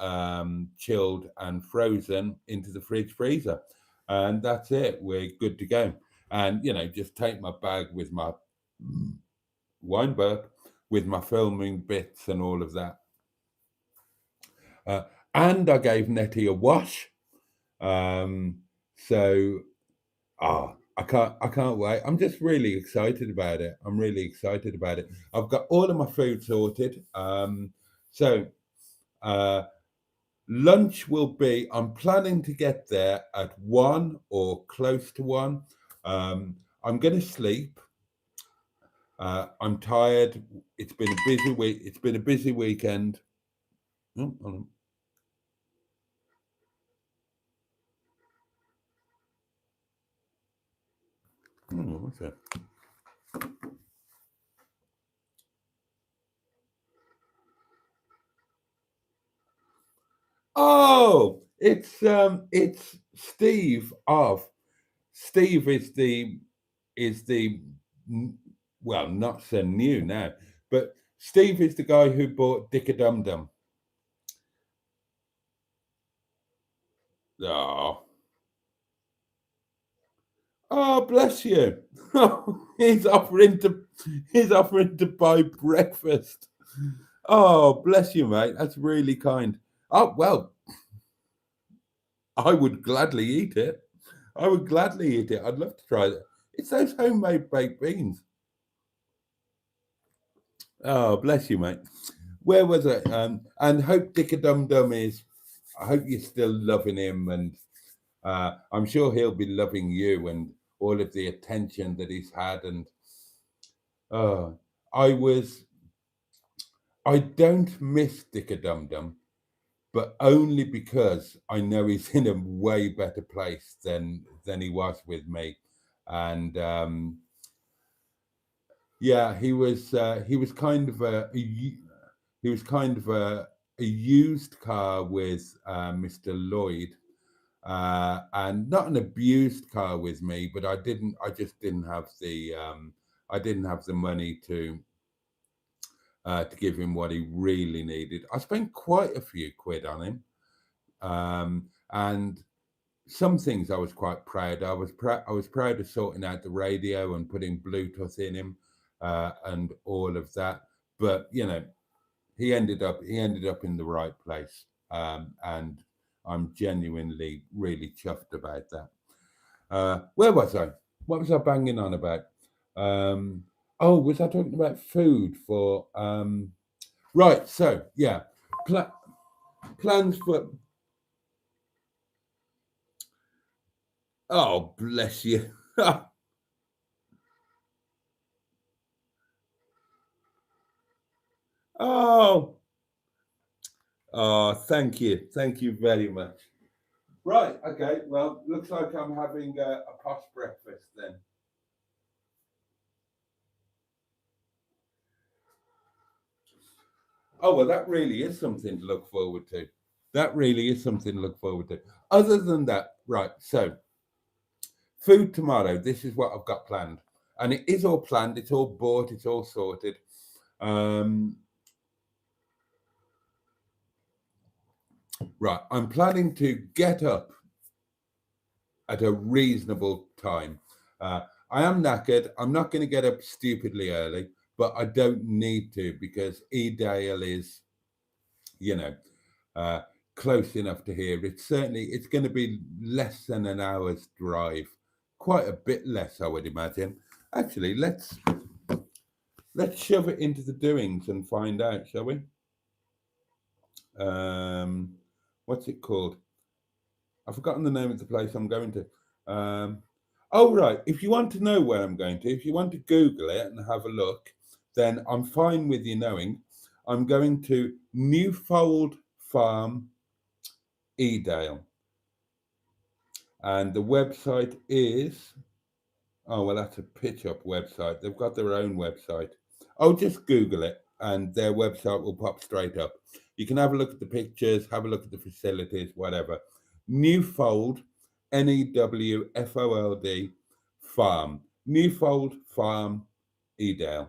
chilled and frozen into the fridge freezer, and that's it. We're good to go. And you know, just take my bag with my wine burp, with my filming bits and all of that. And I gave Nettie a wash. So I can't wait. I'm just really excited about it. I've got all of my food sorted. So lunch will be, I'm planning to get there at 1 or close to 1. I'm going to sleep. I'm tired. It's been a busy week. It's been a busy weekend. Oh, hold on. Oh, what's that? Oh, it's Steve of. Steve is the well, not so new now, but Steve is the guy who bought Dick a Dum Dum. Oh, bless you. he's offering to buy breakfast. Oh, bless you, mate. That's really kind. Oh, well, I would gladly eat it. I would gladly eat it. I'd love to try it. It's those homemade baked beans. Oh, bless you, mate. Where was it? And hope Dicker Dum Dum is. I hope you're still loving him, and I'm sure he'll be loving you and all of the attention that he's had. And uh, I don't miss Dicker Dum Dum, but only because I know he's in a way better place than he was with me, and yeah, he was kind of a used car with Mr. Lloyd, and not an abused car with me, but I just didn't have the money to give him what he really needed. I spent quite a few quid on him, and some things I was quite proud. I was proud of sorting out the radio and putting Bluetooth in him, and all of that. But you know, he ended up in the right place, and I'm genuinely really chuffed about that. Where was I? What was I banging on about? Oh, was I talking about food for? Right. So yeah, plans for. Oh, bless you. Oh, thank you very much. Right, okay. Well, looks like I'm having a posh breakfast then. Oh well, that really is something to look forward to. That really is something to look forward to. Other than that, right? So, food tomorrow. This is what I've got planned, and it is all planned. It's all bought. It's all sorted. Um, right, I'm planning to get up at a reasonable time. I am knackered. I'm not going to get up stupidly early, but I don't need to because Edale is, you know, uh, close enough to here. It's going to be less than an hour's drive, quite a bit less, I would imagine. Actually, let's shove it into the doings and find out, shall we? What's it called? I've forgotten the name of the place I'm going to. Oh, right. If you want to know where I'm going to, if you want to Google it and have a look, then I'm fine with you knowing. I'm going to Newfold Farm, Edale. And the website is, oh, well, that's a pitch up website. They've got their own website. Oh, just Google it and their website will pop straight up. You can have a look at the pictures, have a look at the facilities, whatever. Newfold, Newfold Farm, Newfold Farm, Edale,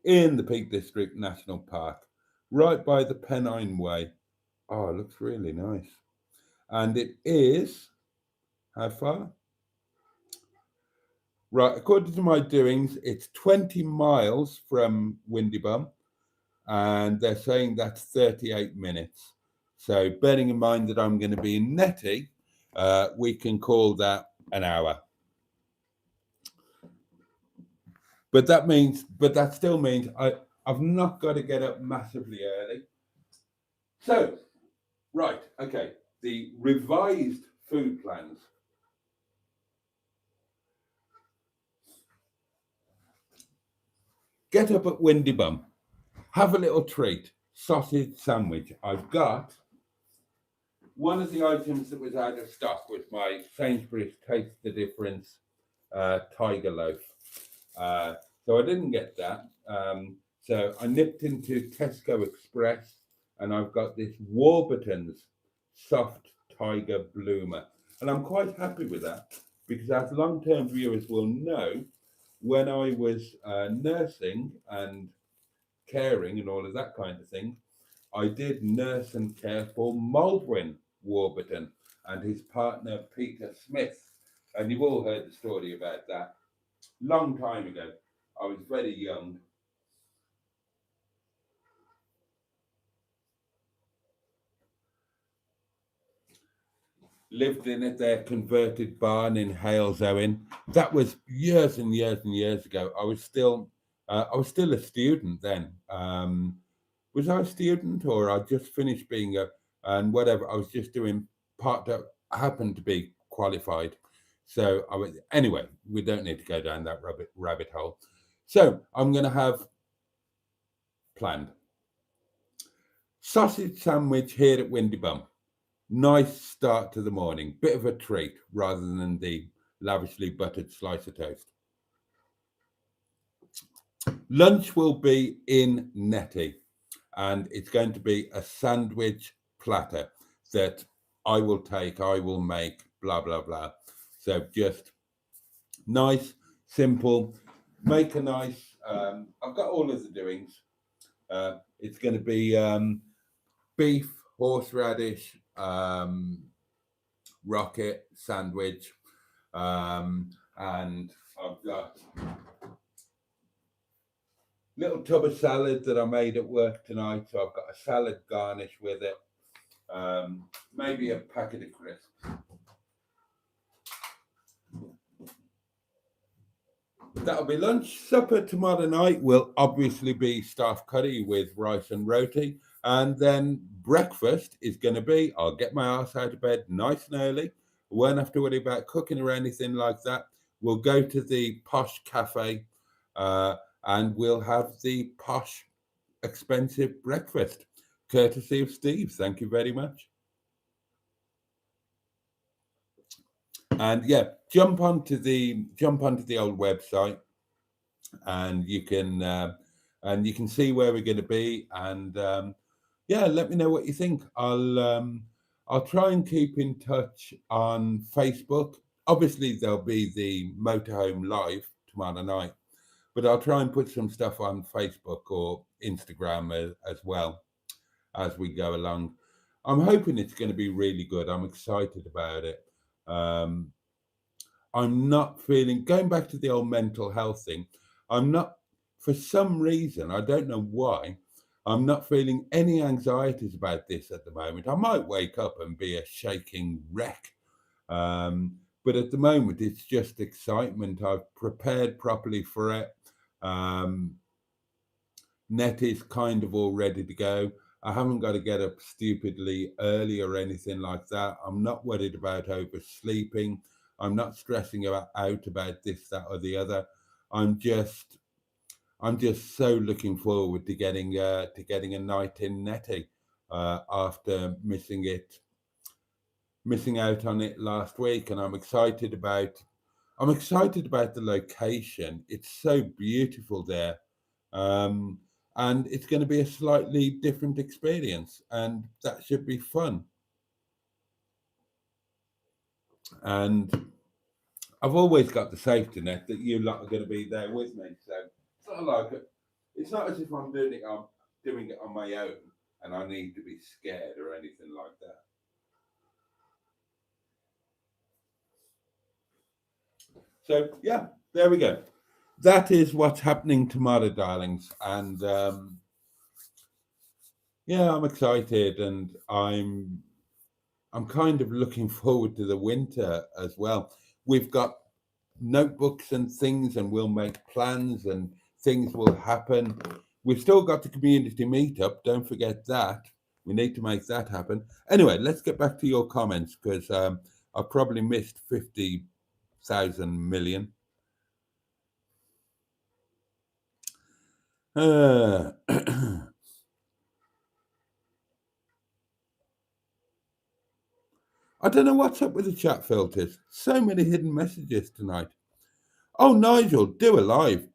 in the Peak District National Park, right by the Pennine Way. Oh, it looks really nice. And it is, how far? Right, according to my doings, it's 20 miles from Windybum, and they're saying that's 38 minutes. So bearing in mind that I'm going to be in Netty, we can call that an hour. But that still means I've not got to get up massively early. So, right, okay, the revised food plans. Get up at Windybum, have a little treat, sausage sandwich. I've got one of the items that was out of stock was my Sainsbury's Taste the Difference Tiger Loaf. So I didn't get that. So I nipped into Tesco Express and I've got this Warburton's Soft Tiger Bloomer. And I'm quite happy with that because as long-term viewers will know, when I was nursing and caring and all of that kind of thing, I did nurse and care for Maldwyn Warburton and his partner Peter Smith. And you've all heard the story about that. Long time ago. I was very young. lived in it, their converted barn in Hales Owen. That was years and years and years ago. I was still a student then. Was I a student, or I just finished being a, and whatever, I was just doing part that happened to be qualified. So I was, anyway, we don't need to go down that rabbit hole. So I'm going to have planned sausage sandwich here at Windy Bum. Nice start to the morning, bit of a treat rather than the lavishly buttered slice of toast. Lunch will be in Netty, and it's going to be a sandwich platter that I will make, blah, blah, blah. So just nice, simple, make a nice, I've got all of the doings. It's going to be beef, horseradish, rocket sandwich, and I've got little tub of salad that I made at work tonight. So I've got a salad garnish with it, maybe a packet of crisps. That'll be lunch. Supper tomorrow night will obviously be staff curry with rice and roti. And then breakfast is going to be, I'll get my ass out of bed nice and early. Won't have to worry about cooking or anything like that. We'll go to the posh cafe and we'll have the posh, expensive breakfast, courtesy of Steve. Thank you very much. And yeah, jump onto the old website, and you can see where we're going to be, and yeah, let me know what you think. I'll try and keep in touch on Facebook. Obviously, there'll be the Motorhome live tomorrow night, but I'll try and put some stuff on Facebook or Instagram as well as we go along. I'm hoping it's going to be really good. I'm excited about it. I'm not feeling, going back to the old mental health thing, I'm not, for some reason, I don't know why, I'm not feeling any anxieties about this at the moment. I might wake up and be a shaking wreck. But at the moment, it's just excitement. I've prepared properly for it. Net is kind of all ready to go. I haven't got to get up stupidly early or anything like that. I'm not worried about oversleeping. I'm not stressing out about this, that, or the other. I'm just so looking forward to getting a night in Netty after missing out on it last week, and I'm excited about the location. It's so beautiful there. And it's going to be a slightly different experience, and that should be fun. And I've always got the safety net that you lot are going to be there with me. So it's not as if I'm doing it on my own and I need to be scared or anything like that. So yeah, there we go. That is what's happening tomorrow, darlings. And yeah, I'm excited, and I'm kind of looking forward to the winter as well. We've got notebooks and things, and we'll make plans, and things will happen. We've still got the community meetup. Don't forget that. We need to make that happen. Anyway, let's get back to your comments, because I've probably missed 50,000 million. I don't know what's up with the chat filters. So many hidden messages tonight. Oh, Nigel, do a live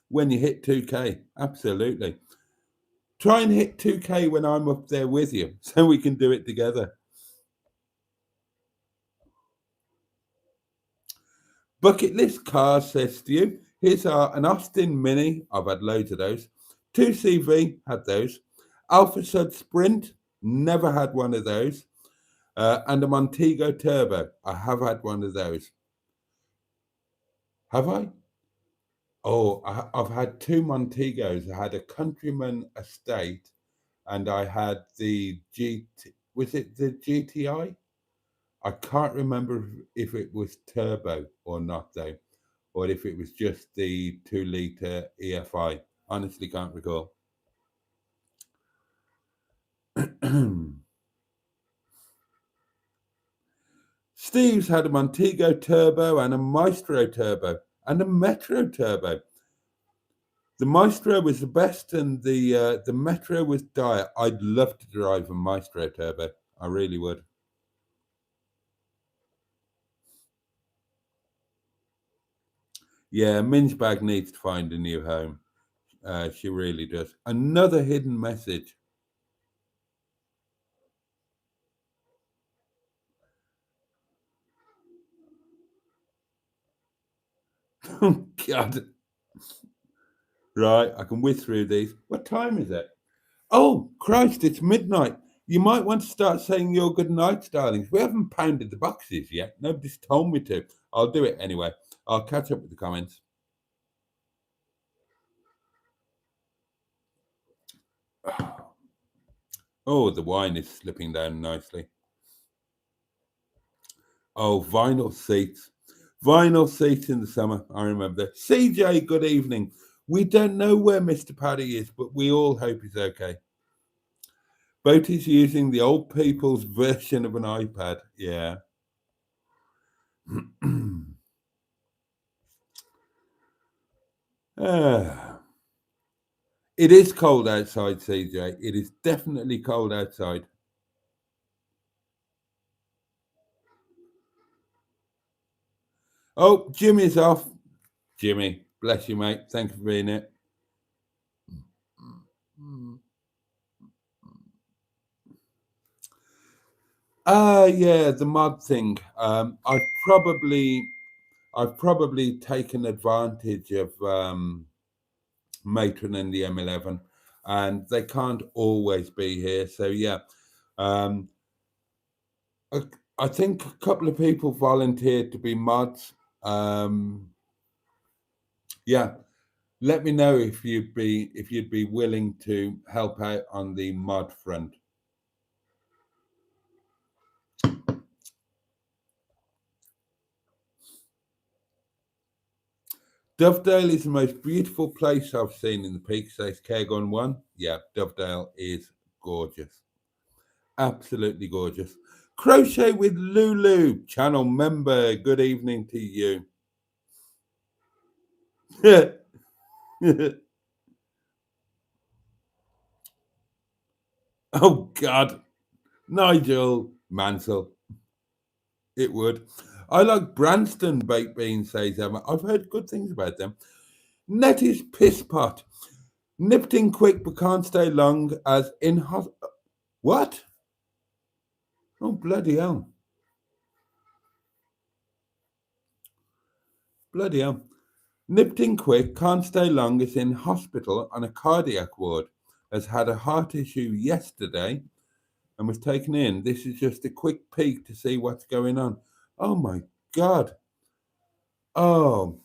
when you hit 2K. Absolutely. Try and hit 2K when I'm up there with you so we can do it together. Bucket list cars, says to you. Here's an Austin Mini. I've had loads of those. 2CV, had those. Alpha Sud Sprint, never had one of those. And a Montego Turbo. I have had one of those. Have I? Oh, I've had two Montegos. I had a Countryman Estate, and I had the GT. Was it the GTI? I can't remember if it was turbo or not though, or if it was just the 2-litre EFI. Honestly, can't recall. Steve's had a Montego turbo and a Maestro turbo and a Metro turbo. The Maestro was the best, and the Metro was dire. I'd love to drive a Maestro turbo. I really would. Yeah, Minge Bag needs to find a new home. She really does. Another hidden message. Oh, God. Right, I can whiz through these. What time is it? Oh, Christ, it's midnight. You might want to start saying your good nights, darlings. We haven't pounded the boxes yet. Nobody's told me to. I'll do it anyway. I'll catch up with the comments. Oh, the wine is slipping down nicely. Oh, vinyl seats. Vinyl seats in the summer. I remember that. CJ, good evening. We don't know where Mr. Paddy is, but we all hope he's okay. Boaty's using the old people's version of an iPad. Yeah. It is cold outside, CJ. It is definitely cold outside. Oh, Jimmy's off. Jimmy, bless you, mate. Thank you for being here. Yeah, the mod thing. I've probably taken advantage of Matron and the M11, and they can't always be here. So yeah, I think a couple of people volunteered to be mods. Yeah, let me know if you'd be willing to help out on the mod front. Dovedale is the most beautiful place I've seen in the peak, says Cairn 1. Yeah, Dovedale is gorgeous. Absolutely gorgeous. Crochet with Lulu, channel member. Good evening to you. Oh, God. Nigel Mansell. It would. I like Branston baked beans, says Emma. I've heard good things about them. Nettie's piss pot. Nipped in quick but can't stay long as in What? Oh, bloody hell. Bloody hell. Nipped in quick, can't stay long, is in hospital on a cardiac ward. Has had a heart issue yesterday and was taken in. This is just a quick peek to see what's going on. Oh my God. Oh,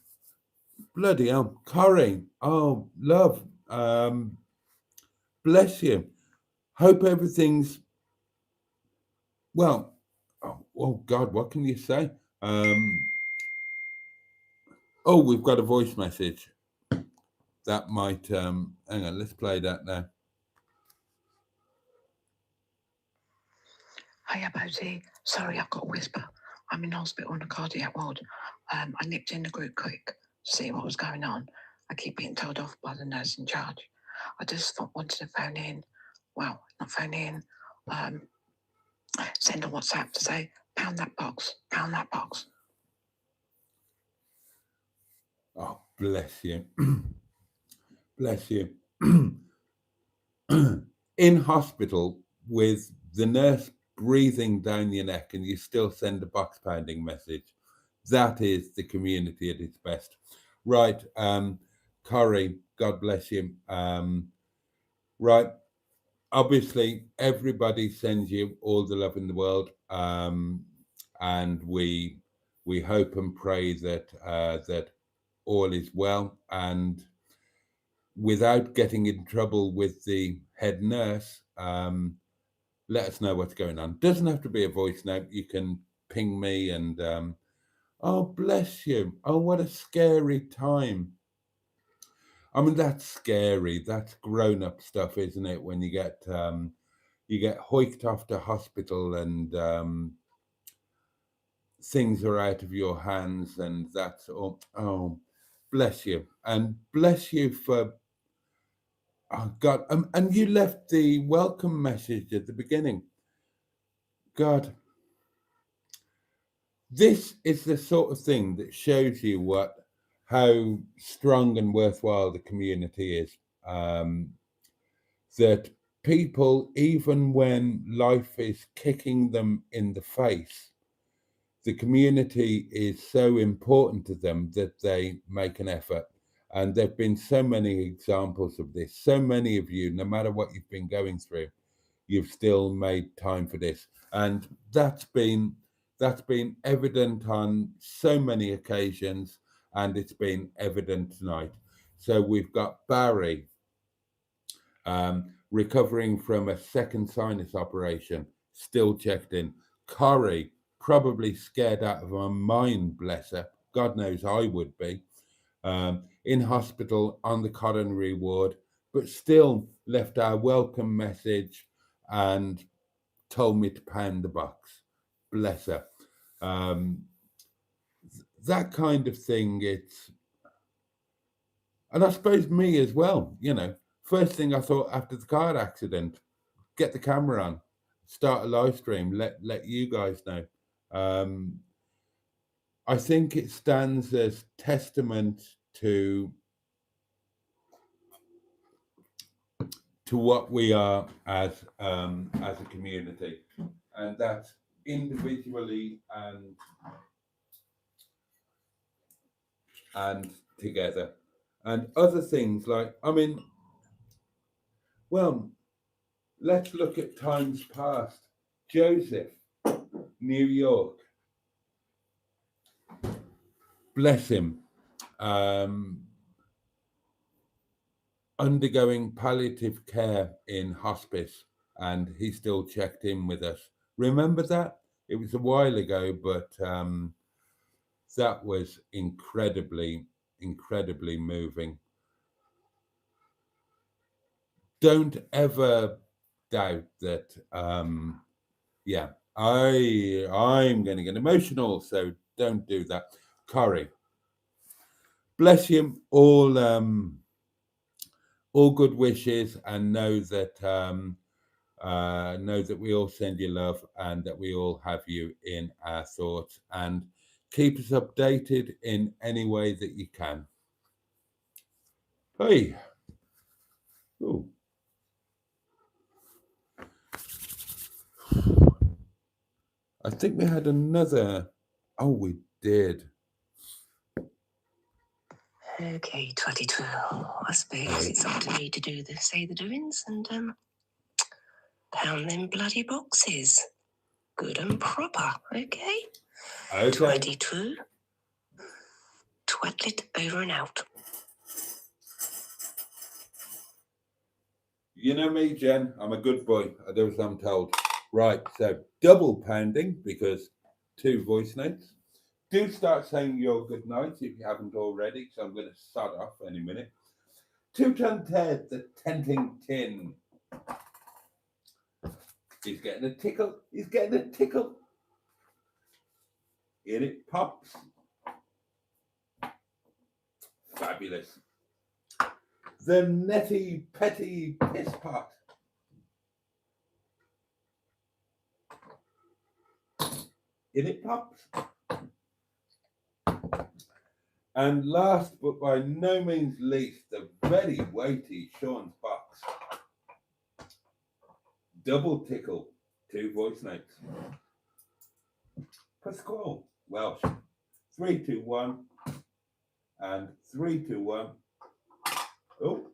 bloody hell. Corrie. Oh, love. Bless you. Hope everything's well. Oh God, what can you say? Oh, we've got a voice message. That might hang on, let's play that now. Hiya, Boaty. Sorry, I've got a whisper. I'm in hospital on a cardiac ward. I nipped in the group quick to see what was going on. I keep being told off by the nurse in charge. I just wanted to phone in. Well, not phone in. Send a WhatsApp to say, pound that box, pound that box. Oh, bless you. Bless you. In hospital with the nurse breathing down your neck and you still send a box pounding message. That is the community at its best. Right. Corrie, God bless you. Right. Obviously, everybody sends you all the love in the world. And we hope and pray that that all is well, and without getting in trouble with the head nurse, let us know what's going on. Doesn't have to be a voice note. You can ping me and oh, bless you. Oh, what a scary time. I mean, that's scary. That's grown-up stuff, isn't it? When you get hoiked off to hospital and things are out of your hands, and that's all. Oh, bless you, and bless you for. Oh God, and you left the welcome message at the beginning. God, this is the sort of thing that shows you how strong and worthwhile the community is. That people, even when life is kicking them in the face, the community is so important to them that they make an effort. And there have been so many examples of this. So many of you, no matter what you've been going through, you've still made time for this. And that's been evident on so many occasions, and it's been evident tonight. So we've got Barry, recovering from a second sinus operation, still checked in. Corrie, probably scared out of her mind, bless her. God knows I would be. In hospital on the coronary ward, but still left our welcome message and told me to pound the box. Bless her. That kind of thing, and I suppose me as well, first thing I thought after the car accident, get the camera on, start a live stream, let you guys know. I think it stands as testament to what we are as a community, and that's individually and together. And other things like, let's look at times past. Joseph, New York, bless him, undergoing palliative care in hospice, and he still checked in with us. Remember that? It was a while ago, but that was incredibly moving. Don't ever doubt that. I'm going to get emotional, so don't do that. Corrie, bless you. All good wishes, and know that we all send you love, and that we all have you in our thoughts, and keep us updated in any way that you can. Hey. Ooh. I think we had another. Oh, we did. Okay, 22. I suppose it's up to me to do say the doings and pound them bloody boxes. Good and proper, okay? 22. Twatlet over and out. You know me, Jen. I'm a good boy. I do as I'm told. Right, so double pounding, because 2 voice notes. Do start saying your good nights if you haven't already, so I'm going to start off any minute. 2-ton Ted, the tenting tin. He's getting a tickle. He's getting a tickle. In it pops. Fabulous. The Netty Petty Piss Pot. In it pops. And last but by no means least, the very weighty Sean's box. Double tickle, 2 voice notes. Pasquale, Welsh. 3, 2, 1. And 3, 2, 1. Oh.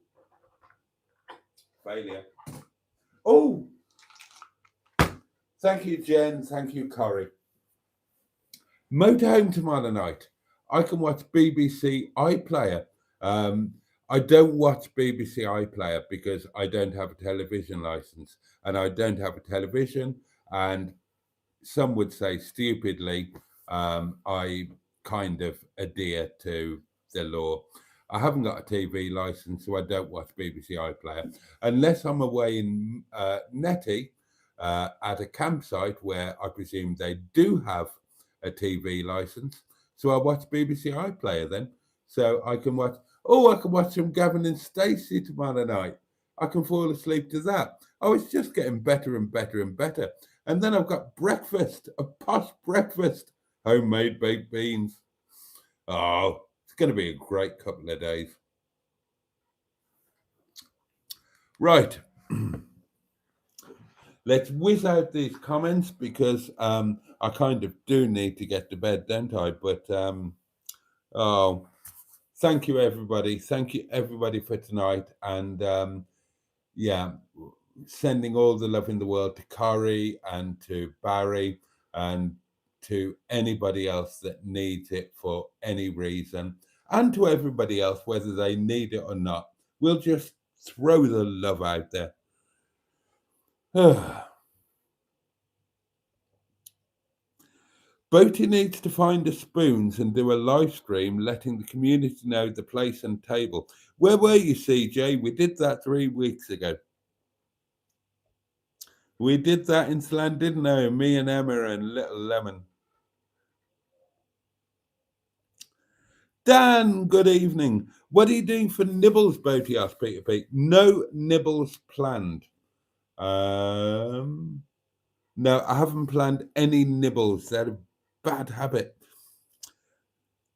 Failure. Oh. Thank you, Jen. Thank you, Corrie. Motorhome tomorrow night. I can watch BBC iPlayer. I don't watch BBC iPlayer because I don't have a television license, and I don't have a television, and some would say stupidly, I kind of adhere to the law. I haven't got a TV license, so I don't watch BBC iPlayer unless I'm away in Netty at a campsite where I presume they do have a TV license. So I watch BBC iPlayer then, so I can watch. Oh, I can watch some Gavin and Stacey tomorrow night. I can fall asleep to that. Oh, it's just getting better and better and better. And then I've got breakfast, a posh breakfast, homemade baked beans. Oh, it's going to be a great couple of days. Right. Let's whiz out these comments because I kind of do need to get to bed, don't I? But, oh, thank you, everybody. Thank you, everybody, for tonight. And, yeah, sending all the love in the world to Corey and to Barry and to anybody else that needs it for any reason, and to everybody else, whether they need it or not. We'll just throw the love out there. Boaty needs to find the spoons and do a live stream letting the community know the place and table. Where were you, CJ? We did that 3 weeks ago. We did that in Slan, didn't we? Me and Emma and Little Lemon. Dan, good evening. What are you doing for nibbles, Boaty? Asked Peter Pete. No nibbles planned. No, I haven't planned any nibbles. They're a bad habit.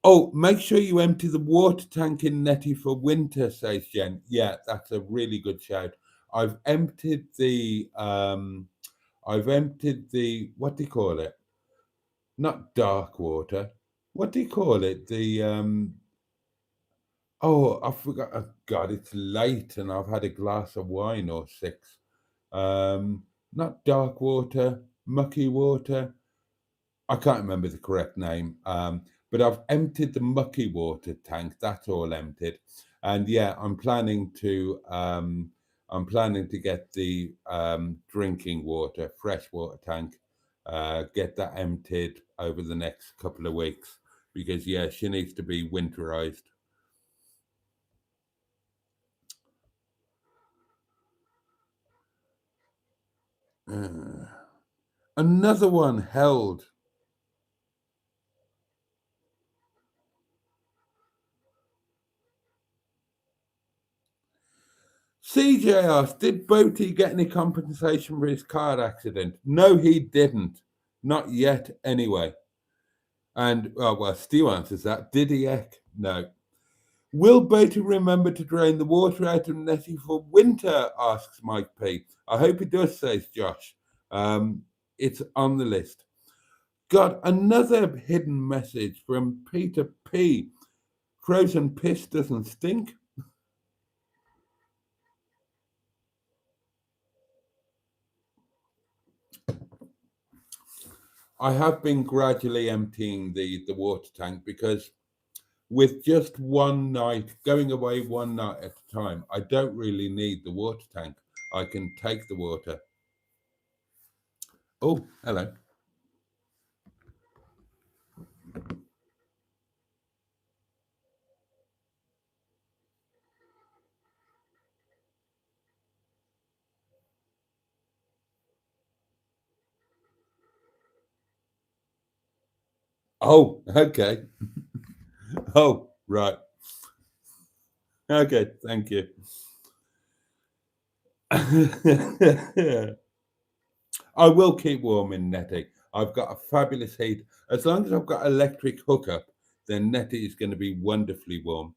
Oh, make sure you empty the water tank in Netty for winter, says Jen. Yeah, that's a really good shout. I've emptied the what do you call it? Not dark water. What do you call it? The oh, I forgot. Oh, God, it's late and I've had a glass of wine or 6. Not dark water, mucky water. I can't remember the correct name. But I've emptied the mucky water tank. That's all emptied. And yeah, I'm planning to get the drinking water, fresh water tank, get that emptied over the next couple of weeks because yeah, she needs to be winterized. Another one held. CJ asked, did Boaty get any compensation for his car accident? No, he didn't. Not yet, anyway. And, well, Stu answers that. Did he, Eck? No. Will Boaty remember to drain the water out of Netty for winter, asks Mike P. I hope he does, says Josh. It's on the list. Got another hidden message from Peter P. Frozen piss doesn't stink. I have been gradually emptying the water tank because with just one night, going away one night at a time, I don't really need the water tank. I can take the water. Oh, hello. Oh, okay. Oh, right. Okay, thank you. I will keep warm in Netty. I've got a fabulous heat. As long as I've got electric hookup, then Netty is going to be wonderfully warm.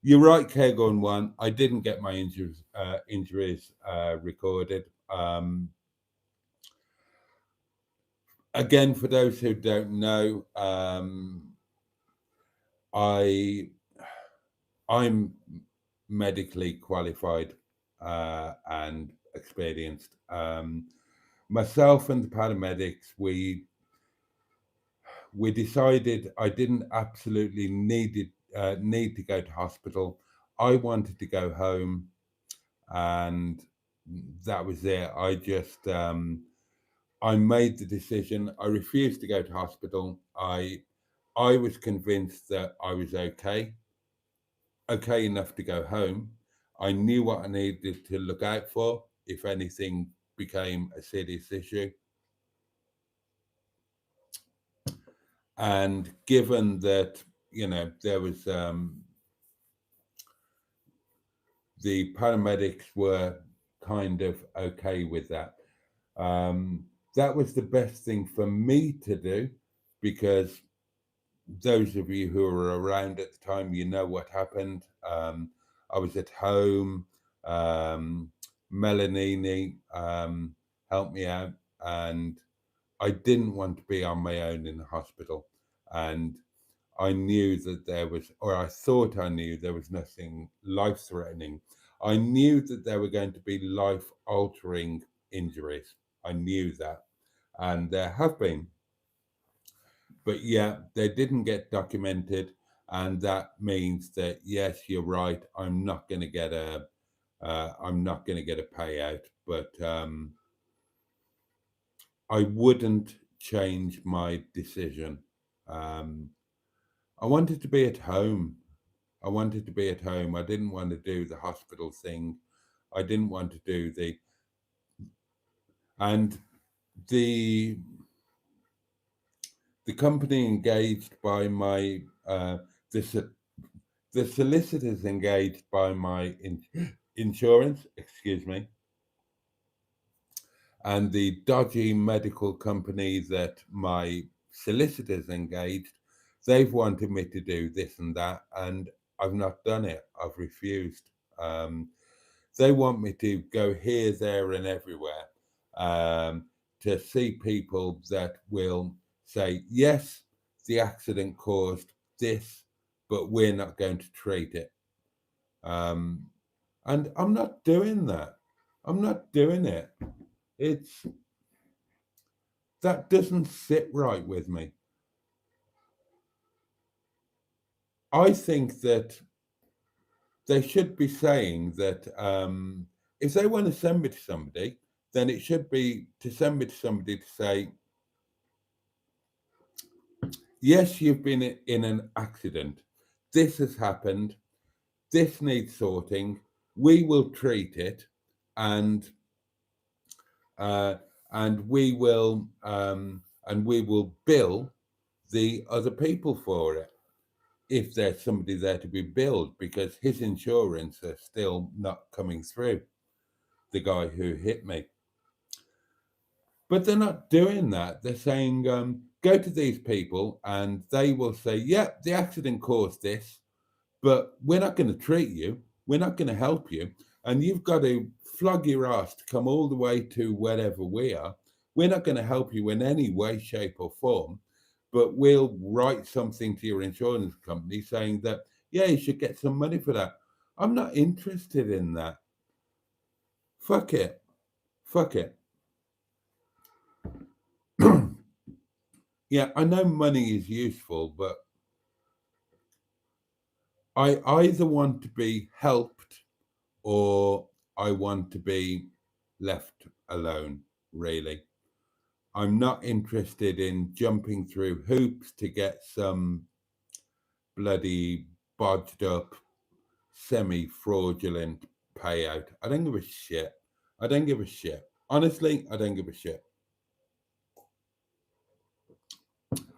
You're right, Kegon one. I didn't get my injuries recorded. Again, for those who don't know, I'm medically qualified and experienced. Myself and the paramedics, we decided I didn't absolutely need to go to hospital. I wanted to go home, and that was it. I made the decision. I refused to go to hospital. I was convinced that I was okay enough to go home. I knew what I needed to look out for if anything became a serious issue. And given that, there was the paramedics were kind of okay with that. That was the best thing for me to do, because those of you who were around at the time, you know what happened. I was at home. Melanini helped me out, and I didn't want to be on my own in the hospital. And I knew that there was, or I thought I knew there was nothing life-threatening. I knew that there were going to be life-altering injuries. I knew that, and there have been. But yeah, they didn't get documented, and that means that yes, you're right. I'm not going to get a payout, but I wouldn't change my decision. I wanted to be at home. I didn't want to do the hospital thing. I didn't want to do and the company engaged by my, the solicitors engaged by my insurance, excuse me, and the dodgy medical company that my solicitors engaged, they've wanted me to do this and that, and I've not done it. I've refused. They want me to go here, there, and everywhere to see people that will say, yes, the accident caused this, but we're not going to treat it. And I'm not doing that. I'm not doing it. That doesn't sit right with me. I think that they should be saying that if they want to send me to somebody, then it should be to send me to somebody to say, yes, you've been in an accident. This has happened. This needs sorting. We will treat it, and we will bill the other people for it, if there's somebody there to be billed, because his insurance are still not coming through, the guy who hit me. But they're not doing that. They're saying, go to these people and they will say, yeah, the accident caused this, but we're not going to treat you. We're not going to help you. And you've got to flog your ass to come all the way to wherever we are. We're not going to help you in any way, shape or form, but we'll write something to your insurance company saying that, yeah, you should get some money for that. I'm not interested in that. Fuck it. Fuck it. Yeah, I know money is useful, but I either want to be helped or I want to be left alone, really. I'm not interested in jumping through hoops to get some bloody bodged up, semi-fraudulent payout. I don't give a shit. Honestly, I don't give a shit.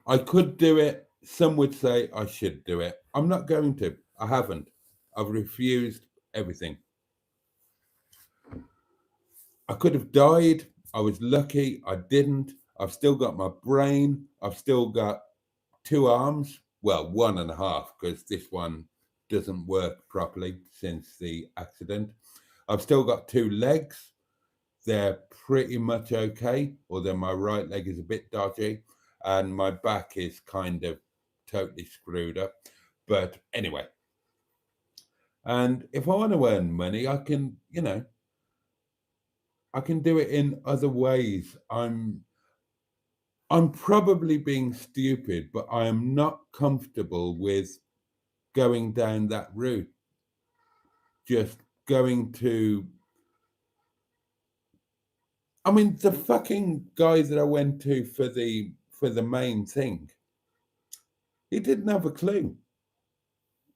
I could do it. Some would say I should do it. I'm not going to. I haven't. I've refused everything. I could have died. I was lucky. I didn't. I've still got my brain. I've still got 2 arms. Well, 1.5, because this one doesn't work properly since the accident. I've still got 2 legs. They're pretty much okay, although my right leg is a bit dodgy and my back is kind of totally screwed up. But anyway, and if I want to earn money, I can, I can do it in other ways. I'm probably being stupid, but I am not comfortable with going down that route. Just going to I mean, the fucking guy that I went to for the main thing, he didn't have a clue.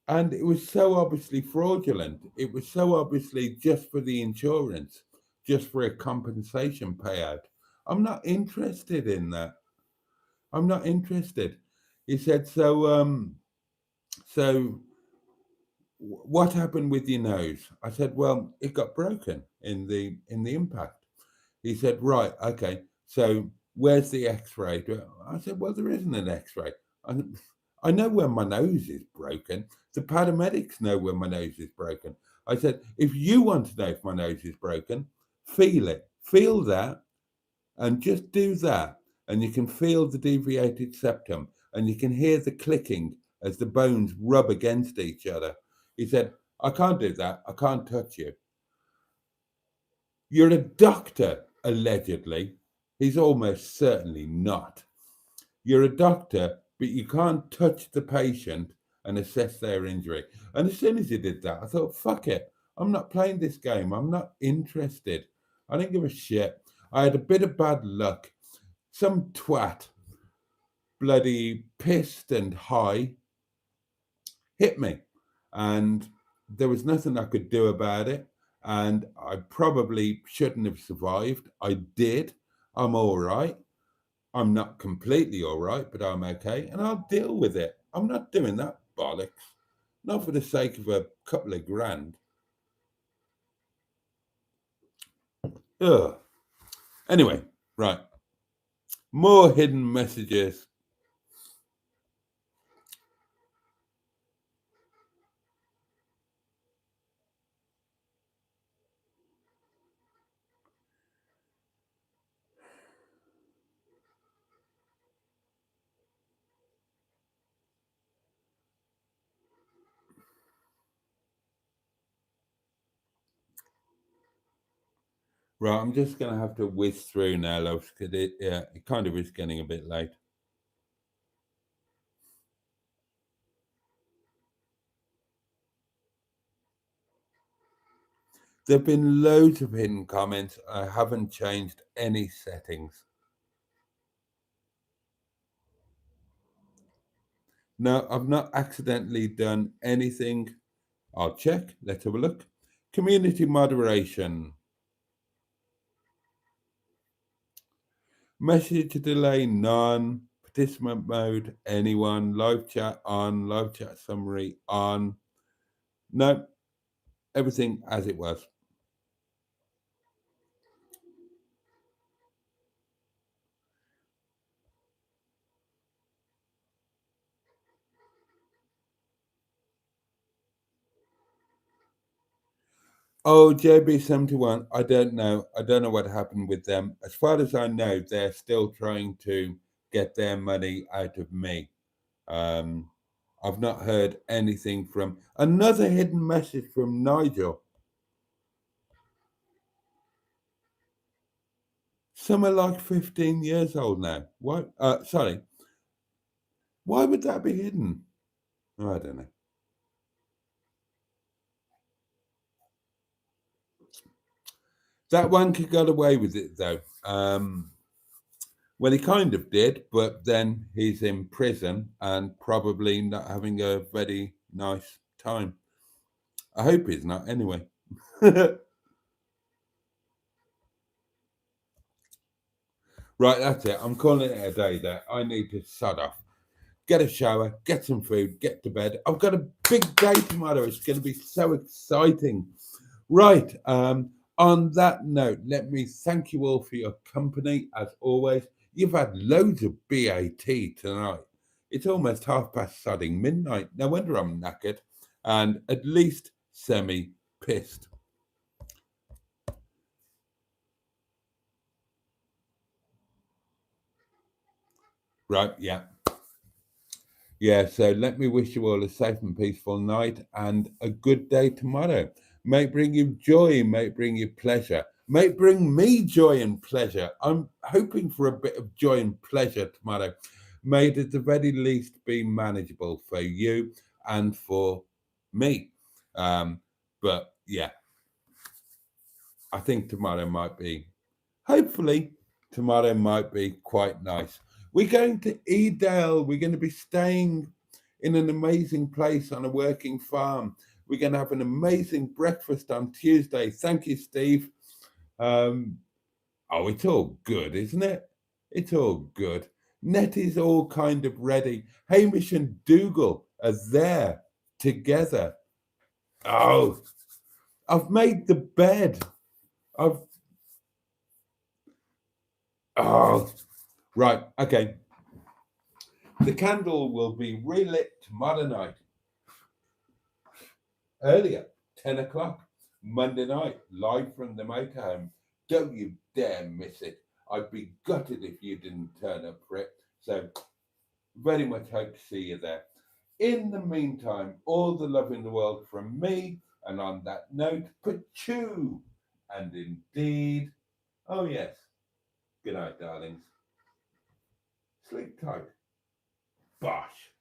And it was so obviously fraudulent. It was so obviously just for the insurance, just for a compensation payout. I'm not interested in that. I'm not interested. He said, so what happened with your nose? I said, well, it got broken in the impact. He said, right, okay. So where's the X-ray? I said, well, there isn't an X-ray. I know when my nose is broken. The paramedics know when my nose is broken. I said, if you want to know if my nose is broken, feel it. Feel that and just do that. And you can feel the deviated septum and you can hear the clicking as the bones rub against each other. He said, I can't do that. I can't touch you. You're a doctor, allegedly. He's almost certainly not. You're a doctor, but you can't touch the patient and assess their injury. And as soon as he did that, I thought, fuck it. I'm not playing this game. I'm not interested. I didn't give a shit. I had a bit of bad luck. Some twat, bloody pissed and high, hit me. And there was nothing I could do about it. And I probably shouldn't have survived. I did. I'm all right. I'm not completely all right, but I'm okay. And I'll deal with it. I'm not doing that bollocks. Not for the sake of a couple of grand. Ugh. Anyway, right. More hidden messages. Right, I'm just going to have to whiz through now, loves, because it kind of is getting a bit late. There have been loads of hidden comments. I haven't changed any settings. No, I've not accidentally done anything. I'll check. Let's have a look. Community moderation. Message delay, none. Participant mode, anyone. Live chat on. Live chat summary on. No, everything as it was. Oh, JB71, I don't know. I don't know what happened with them. As far as I know, they're still trying to get their money out of me. I've not heard anything from another hidden message from Nigel. Some are like 15 years old now. What? Sorry. Why would that be hidden? Oh, I don't know. That wanker got away with it, though. Well, he kind of did, but then he's in prison and probably not having a very nice time. I hope he's not, anyway. Right, that's it. I'm calling it a day there. I need to shut off. Get a shower, get some food, get to bed. I've got a big day tomorrow. It's going to be so exciting. Right. On that note, let me thank you all for your company. As always, you've had loads of BAT tonight. It's almost sodding midnight. No wonder I'm knackered and at least semi-pissed. Right, yeah. Yeah, so let me wish you all a safe and peaceful night and a good day tomorrow. May it bring you joy, may it bring you pleasure, may it bring me joy and pleasure. I'm hoping for a bit of joy and pleasure tomorrow. May it at the very least be manageable for you and for me. But yeah, I think tomorrow might be hopefully tomorrow might be quite nice. We're going to Edale. We're going to be staying in an amazing place on a working farm. We're going to have an amazing breakfast on Tuesday. Thank you, Steve. It's all good, isn't it? It's all good. Nettie's all kind of ready. Hamish and Dougal are there together. Oh, I've made the bed. Right, okay. The candle will be relit tomorrow night. Earlier, 10 o'clock, Monday night, live from the Motorhome. Don't you dare miss it. I'd be gutted if you didn't turn up for it. So, very much hope to see you there. In the meantime, all the love in the world from me. And on that note, pachoo. And indeed, oh yes. Good night, darlings. Sleep tight. Bosh.